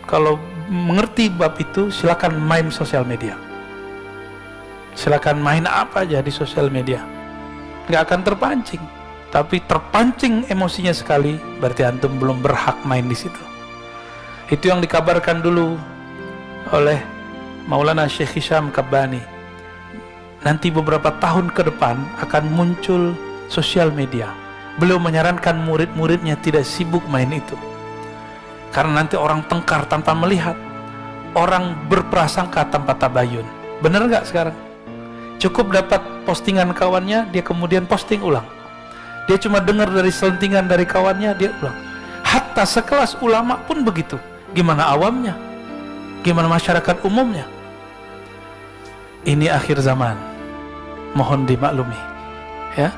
kalau mengerti bab itu, silakan main sosial media. Silakan main apa aja di sosial media. Nggak akan terpancing. Tapi terpancing emosinya sekali, berarti antum belum berhak main di situ. Itu yang dikabarkan dulu oleh Maulana Syekh Hisham Kabbani. Nanti beberapa tahun ke depan akan muncul sosial media. Beliau menyarankan murid-muridnya tidak sibuk main itu, karena nanti orang tengkar tanpa melihat, orang berprasangka tanpa tabayun. Bener nggak sekarang? Cukup dapat postingan kawannya, dia kemudian posting ulang. Dia cuma dengar dari selentingan dari kawannya, dia ulang. Hatta sekelas ulama pun begitu. Gimana awamnya? Gimana masyarakat umumnya? Ini akhir zaman, mohon dimaklumi, ya.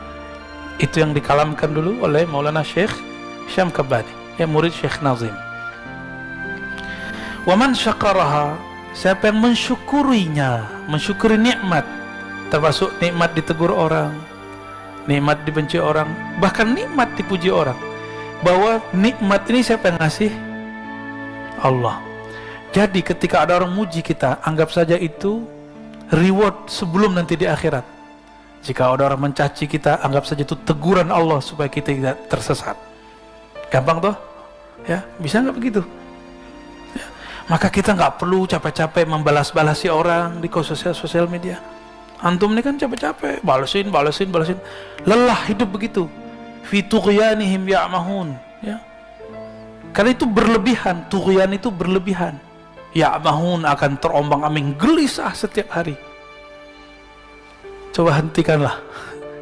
Itu yang dikalamkan dulu oleh Maulana Syekh Hisham Kabbani, ya, murid Syekh Nazim. Waman syakaraha, siapa yang mensyukurinya, mensyukuri nikmat, termasuk nikmat ditegur orang, nikmat dibenci orang, bahkan nikmat dipuji orang. Bahwa nikmat ini siapa yang ngasih? Allah. Jadi ketika ada orang muji kita, anggap saja itu reward sebelum nanti di akhirat. Jika ada orang mencaci kita, anggap saja itu teguran Allah supaya kita tidak tersesat. Gampang toh? Ya, bisa nggak begitu? Ya. Maka kita nggak perlu capek-capek membalas-balasi orang di sosial media. Antum ini kan capek-capek, balesin. Lelah hidup begitu. Fi tughyanihim ya'mahun, ya. Karena itu berlebihan, tughyan itu berlebihan. Ya'mahun, akan terombang-ambing, gelisah setiap hari. Coba hentikanlah.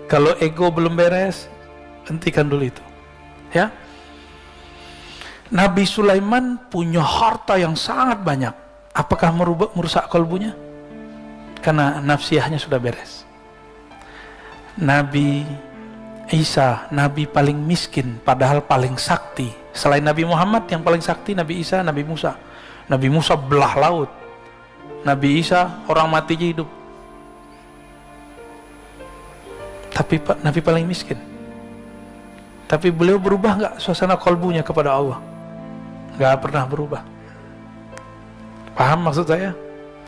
Kalau ego belum beres, hentikan dulu itu. Ya. Nabi Sulaiman punya harta yang sangat banyak. Apakah merusak kalbunya? Karena nafsiyahnya sudah beres. Nabi Isa, Nabi paling miskin, padahal paling sakti. Selain Nabi Muhammad, yang paling sakti Nabi Isa, Nabi Musa. Nabi Musa belah laut. Nabi Isa orang matinya hidup. Tapi Nabi paling miskin. Tapi beliau berubah nggak suasana kalbunya kepada Allah? Nggak pernah berubah. Paham maksud saya?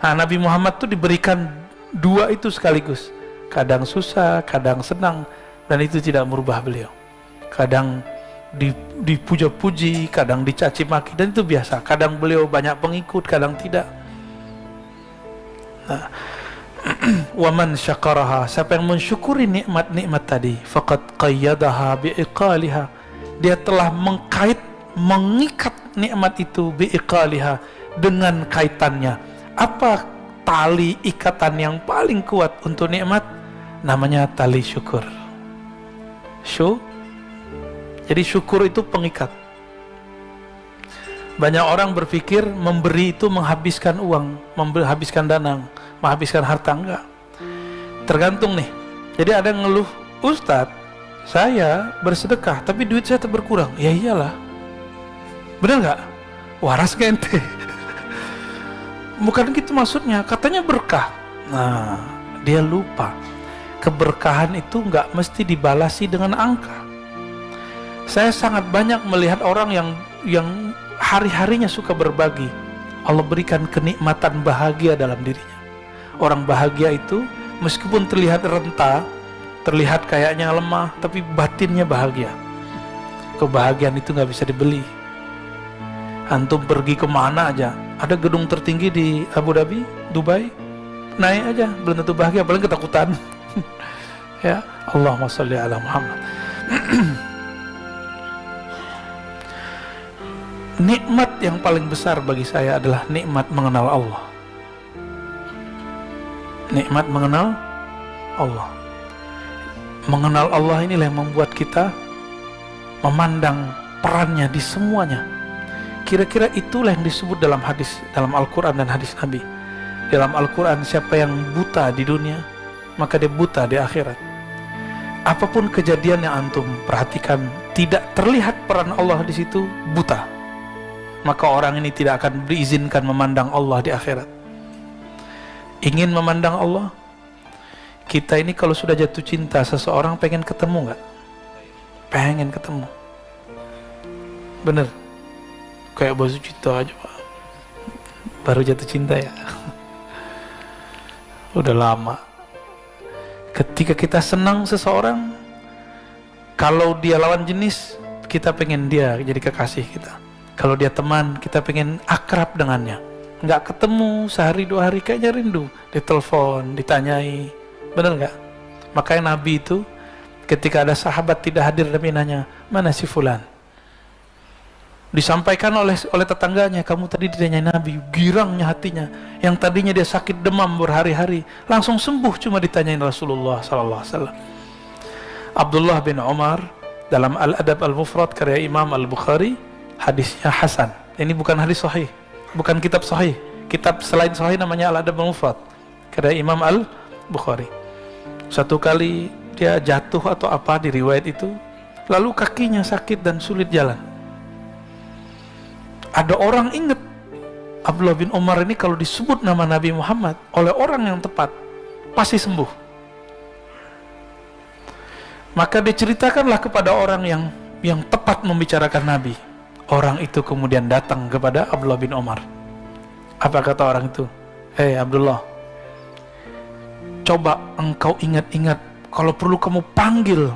Nah, Nabi Muhammad tuh diberikan dua itu sekaligus. Kadang susah, kadang senang, dan itu tidak merubah beliau. Kadang dipuja-puji, kadang dicaci maki, dan itu biasa. Kadang beliau banyak pengikut, kadang tidak. Nah, waman syakaraha, siapa yang mensyukuri nikmat-nikmat tadi, faqad qayyadaha biiqaliha, dia telah mengikat nikmat itu biiqaliha, dengan kaitannya. Apa tali ikatan yang paling kuat untuk nikmat? Namanya tali syukur. Jadi syukur itu pengikat. Banyak orang berpikir memberi itu menghabiskan uang, menghabiskan dana, menghabiskan harta. Enggak. Tergantung nih. Jadi ada yang ngeluh, Ustadz, saya bersedekah tapi duit saya berkurang. Ya iyalah. Bener nggak? Waras gak ente? Bukan gitu maksudnya. Katanya berkah. Nah, dia lupa. Keberkahan itu nggak mesti dibalasi dengan angka. Saya sangat banyak melihat orang yang hari-harinya suka berbagi. Allah berikan kenikmatan bahagia dalam dirinya. Orang bahagia itu meskipun terlihat renta, terlihat kayaknya lemah, tapi batinnya bahagia. Kebahagiaan itu nggak bisa dibeli. Antum pergi kemana aja, ada gedung tertinggi di Abu Dhabi, Dubai, naik aja, belum tentu bahagia, paling ketakutan. Ya, Allahumma sholli ala Muhammad. Nikmat yang paling besar bagi saya adalah nikmat mengenal Allah. Nikmat mengenal Allah. Mengenal Allah inilah yang membuat kita memandang perannya di semuanya. Kira-kira itulah yang disebut dalam hadis, dalam Al-Quran dan hadis Nabi. Dalam Al-Quran, siapa yang buta di dunia, maka dia buta di akhirat. Apapun kejadian yang antum perhatikan, tidak terlihat peran Allah di situ, buta. Maka orang ini tidak akan diizinkan memandang Allah di akhirat. Ingin memandang Allah? Kita ini kalau sudah jatuh cinta seseorang, pengen ketemu nggak? Pengen ketemu. Bener. Kayak baju cinta aja, Pak. Baru jatuh cinta ya. Udah lama. Ketika kita senang seseorang, kalau dia lawan jenis, kita pengen dia jadi kekasih kita. Kalau dia teman, kita pengen akrab dengannya. Nggak ketemu sehari dua hari, kayaknya rindu. Ditelepon, ditanyai. Bener nggak? Makanya Nabi itu ketika ada sahabat tidak hadir, Nabi nanya, mana si fulan? Disampaikan oleh tetangganya, kamu tadi ditanyai Nabi. Girangnya hatinya, yang tadinya dia sakit demam berhari-hari, langsung sembuh cuma ditanyain Rasulullah SAW. Abdullah bin Umar dalam Al-Adab Al-Mufrad karya Imam Al-Bukhari, hadisnya Hasan. Ini bukan hadis sahih, bukan kitab sahih. Kitab selain sahih namanya Al-Adab Al-Mufrad karya Imam Al-Bukhari. Satu kali dia jatuh atau apa di riwayat itu, lalu kakinya sakit dan sulit jalan. Ada orang ingat Abdullah bin Umar ini kalau disebut nama Nabi Muhammad oleh orang yang tepat, pasti sembuh. Maka diceritakanlah kepada orang yang tepat membicarakan Nabi. Orang itu kemudian datang kepada Abdullah bin Umar. Apa kata orang itu? Hei Abdullah, coba engkau ingat-ingat, kalau perlu kamu panggil,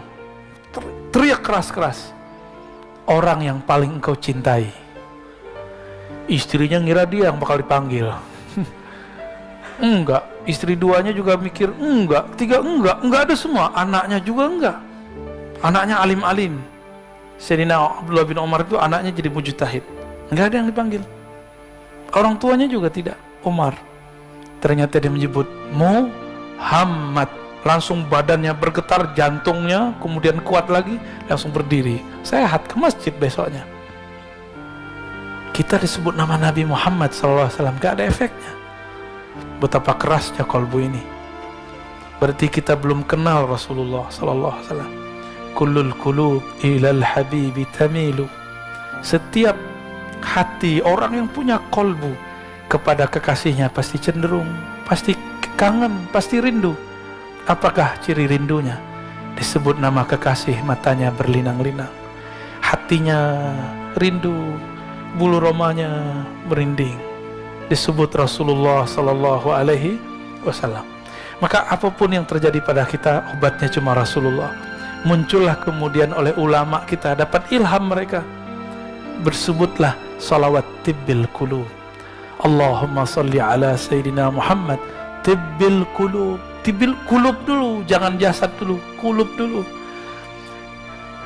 teriak keras-keras orang yang paling engkau cintai. Istrinya ngira dia yang bakal dipanggil. Enggak. Istri duanya juga mikir enggak. Tiga enggak ada semua. Anaknya juga enggak. Anaknya alim-alim. Sayyidina Abdullah bin Umar itu anaknya jadi mujtahid. Enggak ada yang dipanggil. Orang tuanya juga tidak. Umar. Ternyata dia menyebut Muhammad. langsung badannya bergetar, jantungnya kemudian kuat lagi, langsung berdiri, sehat, ke masjid besoknya. Kita disebut nama Nabi Muhammad SAW, gak ada efeknya. Betapa kerasnya kolbu ini. Berarti kita belum kenal Rasulullah SAW. Kullul qulub ilal habibi tamilu. Setiap hati orang yang punya kolbu kepada kekasihnya pasti cenderung, pasti kangen, pasti rindu. Apakah ciri rindunya? Disebut nama kekasih, matanya berlinang-linang, hatinya rindu, bulu romanya merinding. Disebut Rasulullah Sallallahu Alaihi Wasallam. Maka apapun yang terjadi pada kita, obatnya cuma Rasulullah. Muncullah kemudian oleh ulama kita, dapat ilham mereka, bersebutlah salawat tibbil qulub. Allahumma salli ala Sayyidina Muhammad tibbil qulub. Tibbil qulub dulu, jangan jasad dulu, qulub dulu.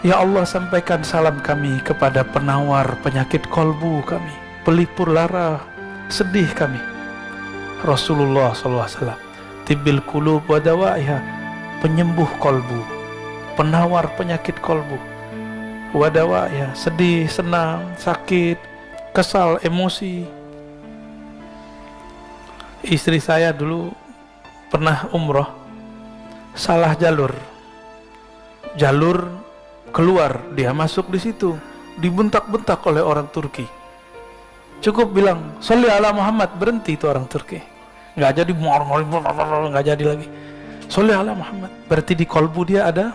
Ya Allah, sampaikan salam kami kepada penawar penyakit kolbu kami, pelipur lara sedih kami, Rasulullah SAW. Tibbil qulub wa dawaiha, penyembuh kolbu, penawar penyakit kolbu. Wa dawaiha, sedih, senang, sakit, kesal, emosi. Istri saya dulu pernah umroh, salah jalur keluar, dia masuk di situ, dibentak-bentak oleh orang Turki. Cukup bilang sholli ala Muhammad, berhenti itu orang Turki, nggak jadi, nggak jadi lagi. Sholli ala Muhammad, berarti di kolbu dia ada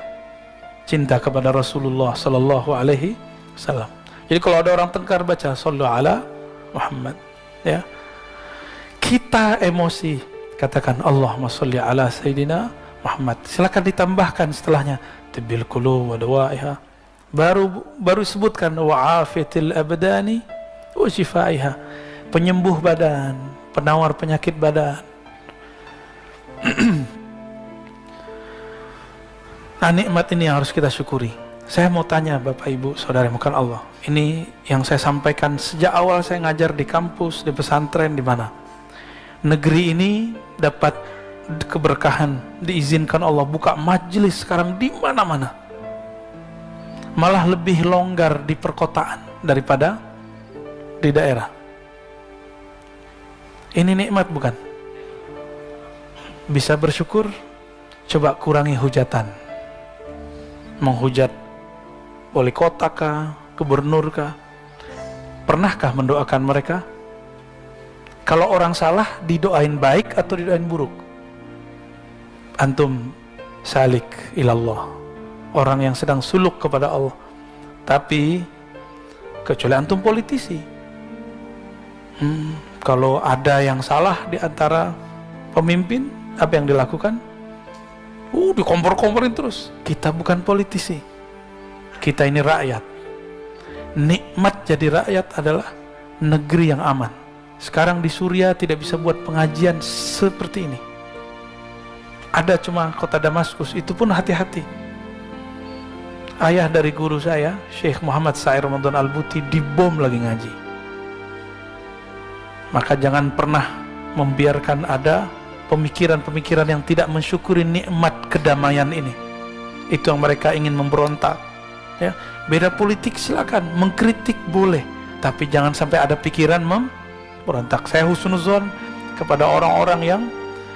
cinta kepada Rasulullah Sallallahu Alaihi Wasallam. Jadi kalau ada orang tengkar, baca sholli ala Muhammad, ya. Kita emosi, katakan Allahumma sholli ala Sayyidina Muhammad. Silakan ditambahkan setelahnya tibbil qulub wa dawaiha. Baru sebutkan wa afiyatil abdani wa shifaiha, penyembuh badan, penawar penyakit badan. Nah, nikmat ini yang harus kita syukuri. Saya mau tanya Bapak Ibu Saudara mukan Allah, ini yang saya sampaikan sejak awal saya ngajar di kampus, di pesantren, di mana. Negeri ini dapat keberkahan, diizinkan Allah buka majelis sekarang di mana-mana. Malah lebih longgar di perkotaan daripada di daerah. Ini nikmat bukan? Bisa bersyukur. Coba kurangi hujatan. Menghujat wali kota kah, gubernur kah? Pernahkah mendoakan mereka? Kalau orang salah, didoain baik atau didoain buruk? Antum salik ilallah, orang yang sedang suluk kepada Allah. Tapi kecuali antum politisi, kalau ada yang salah di antara pemimpin, apa yang dilakukan? Dikompor-komporin terus. Kita bukan politisi, kita ini rakyat. Nikmat jadi rakyat adalah negeri yang aman. Sekarang di Suriah tidak bisa buat pengajian seperti ini. Ada cuma kota Damaskus, itu pun hati-hati. Ayah dari guru saya, Syekh Muhammad Sair Ramadan Al-Buti, dibom lagi ngaji. Maka jangan pernah membiarkan ada pemikiran-pemikiran yang tidak mensyukuri nikmat kedamaian ini. Itu yang mereka ingin memberontak, ya. Beda politik silakan, mengkritik boleh, tapi jangan sampai ada pikiran memberontak. Saya husnuzon kepada orang-orang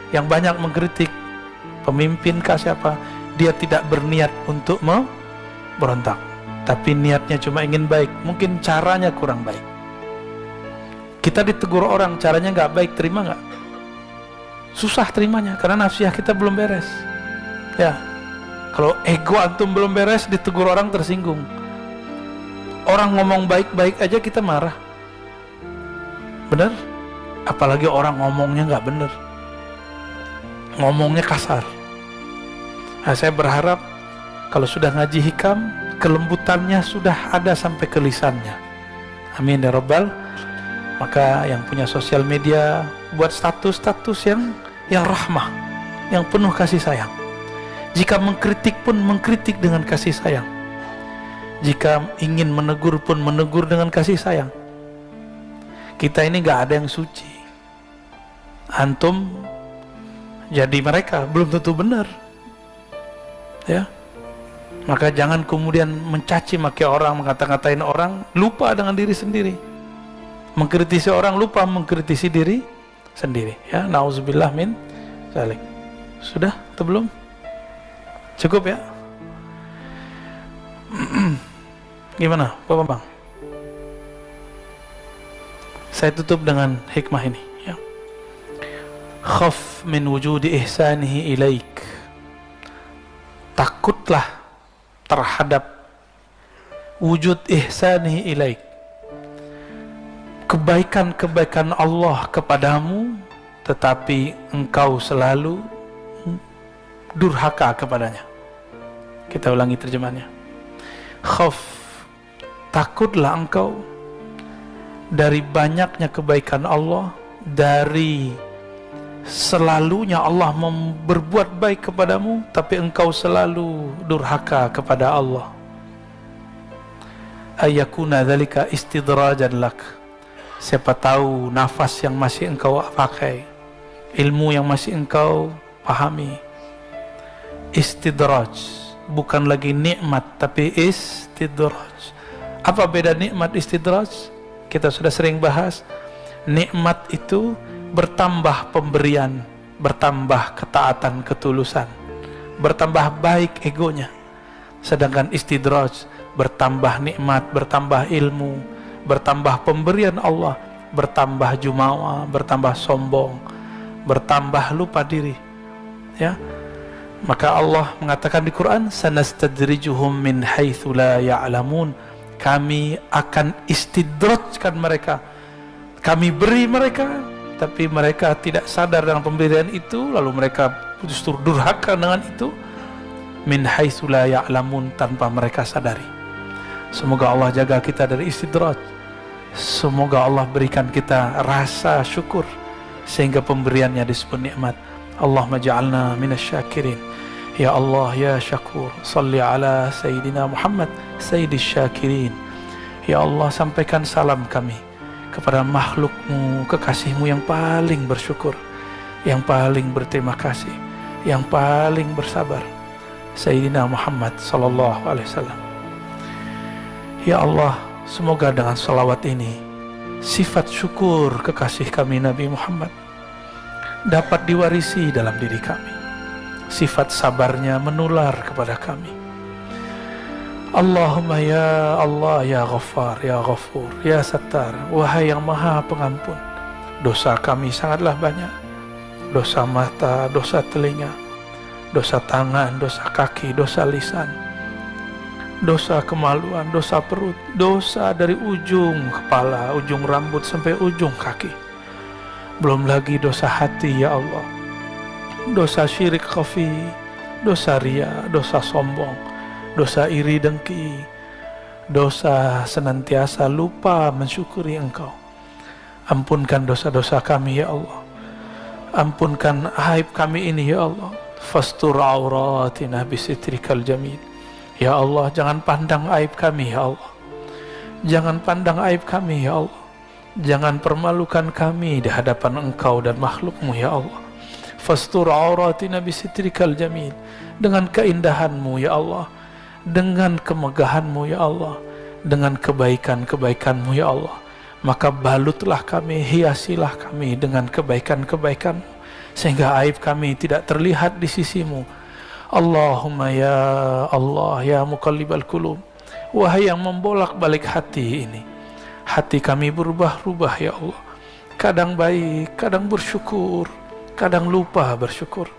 yang banyak mengkritik pemimpin kah siapa, dia tidak berniat untuk memberontak, tapi niatnya cuma ingin baik, mungkin caranya kurang baik. Kita ditegur orang, caranya nggak baik, terima nggak? Susah terimanya, karena nafsiyah kita belum beres. Ya, kalau ego antum belum beres, ditegur orang tersinggung. Orang ngomong baik-baik aja kita marah, bener? Apalagi orang ngomongnya nggak bener, ngomongnya kasar. Nah, saya berharap kalau sudah ngaji hikam, kelembutannya sudah ada sampai ke lisannya. Amin ya Rabbal. Maka yang punya sosial media, buat status-status yang rahmah, yang penuh kasih sayang. Jika mengkritik pun mengkritik dengan kasih sayang. Jika ingin menegur pun menegur dengan kasih sayang. Kita ini gak ada yang suci. Antum jadi mereka belum tentu benar. Ya, maka jangan kemudian mencaci maki orang, mengata-ngatain orang, lupa dengan diri sendiri. Mengkritisi orang, lupa mengkritisi diri sendiri. Ya, nauzubillah min dzalik. Sudah atau belum? Cukup ya? Gimana, Pak Bambang? Saya tutup dengan hikmah ini, ya. Khaf min wujudi ihsanihi ilaik. Takutlah terhadap wujud ihsanihi ilaik, kebaikan-kebaikan Allah kepadamu, tetapi engkau selalu durhaka kepadanya. Kita ulangi terjemahannya. Khaf, takutlah engkau dari banyaknya kebaikan Allah, dari selalunya Allah berbuat baik kepadamu, tapi engkau selalu durhaka kepada Allah. Ayakuna dzalika istidrajan lak. Siapa tahu nafas yang masih engkau pakai, ilmu yang masih engkau pahami, istidraj, bukan lagi nikmat tapi istidraj. Apa beda nikmat istidraj? Kita sudah sering bahas. Nikmat itu bertambah pemberian, bertambah ketaatan, ketulusan, bertambah baik egonya. Sedangkan istidraj bertambah nikmat, bertambah ilmu, bertambah pemberian Allah, bertambah jumawa, bertambah sombong, bertambah lupa diri. Ya, maka Allah mengatakan di Quran, sanastadrijuhum min haitsu la ya'lamun. Kami akan istidrajkan mereka, kami beri mereka, tapi mereka tidak sadar dengan pemberian itu, lalu mereka justru durhaka dengan itu. Min haitsu la ya'lamun, tanpa mereka sadari. Semoga Allah jaga kita dari istidraj. Semoga Allah berikan kita rasa syukur sehingga pemberiannya disebut nikmat. Allahumma ja'alna minasy-syakirin. Ya Allah ya Syakur, salli ala Sayyidina Muhammad Sayyidis Syakirin. Ya Allah, sampaikan salam kami kepada makhlukmu, kekasihmu yang paling bersyukur, yang paling berterima kasih, yang paling bersabar, Sayyidina Muhammad sallallahu alaihi wasallam. Ya Allah, semoga dengan salawat ini sifat syukur kekasih kami Nabi Muhammad dapat diwarisi dalam diri kami. Sifat sabarnya menular kepada kami. Allahumma ya Allah ya Ghaffar ya Ghafur ya Sattar. Wahai yang maha pengampun, dosa kami sangatlah banyak. Dosa mata, dosa telinga, dosa tangan, dosa kaki, dosa lisan, dosa kemaluan, dosa perut, dosa dari ujung kepala, ujung rambut sampai ujung kaki. Belum lagi dosa hati ya Allah, dosa syirik khafi, dosa ria, dosa sombong, dosa iri dengki, dosa senantiasa lupa mensyukuri Engkau. Ampunkan dosa-dosa kami ya Allah, ampunkan aib kami ini ya Allah. Fastur auratina bisitrikal jamil. Ya Allah, jangan pandang aib kami ya Allah, jangan pandang aib kami ya Allah, jangan permalukan kami di hadapan Engkau dan makhlukmu ya Allah. Fastur auratina bisitrikal jamil. Dengan keindahanmu ya Allah, dengan kemegahanmu ya Allah, dengan kebaikan-kebaikanmu ya Allah, maka balutlah kami, hiasilah kami dengan kebaikan-kebaikanmu, sehingga aib kami tidak terlihat di sisimu. Allahumma ya Allah ya muqallibal qulub. Wahai yang membolak-balik hati ini, hati kami berubah-ubah ya Allah. Kadang baik, kadang bersyukur, kadang lupa bersyukur,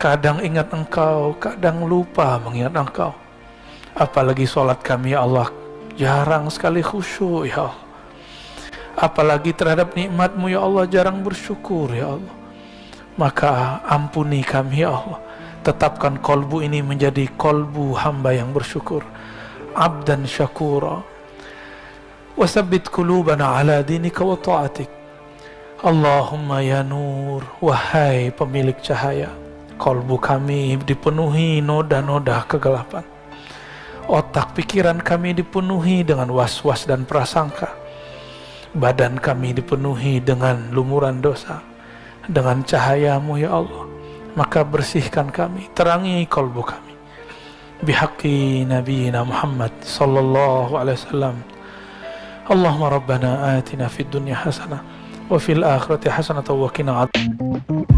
kadang ingat Engkau, kadang lupa mengingat Engkau. Apalagi sholat kami ya Allah, jarang sekali khusyuk ya Allah. Apalagi terhadap nikmat-Mu ya Allah, jarang bersyukur ya Allah. Maka ampuni kami ya Allah, tetapkan kolbu ini menjadi kolbu hamba yang bersyukur, abdan syakura. Wasabbit qulubana ala dinika wa ta'atik. Allahumma ya nur, wahai pemilik cahaya, kolbu kami dipenuhi noda-noda kegelapan. Otak pikiran kami dipenuhi dengan was-was dan prasangka. Badan kami dipenuhi dengan lumuran dosa. Dengan cahaya-Mu ya Allah, maka bersihkan kami, terangi kolbu kami. bihaqqi nabiyyina Muhammad sallallahu alaihi wasallam. Allahumma rabbana atina fid dunya hasanah wa fil akhirati hasanah wa qina adzabannar.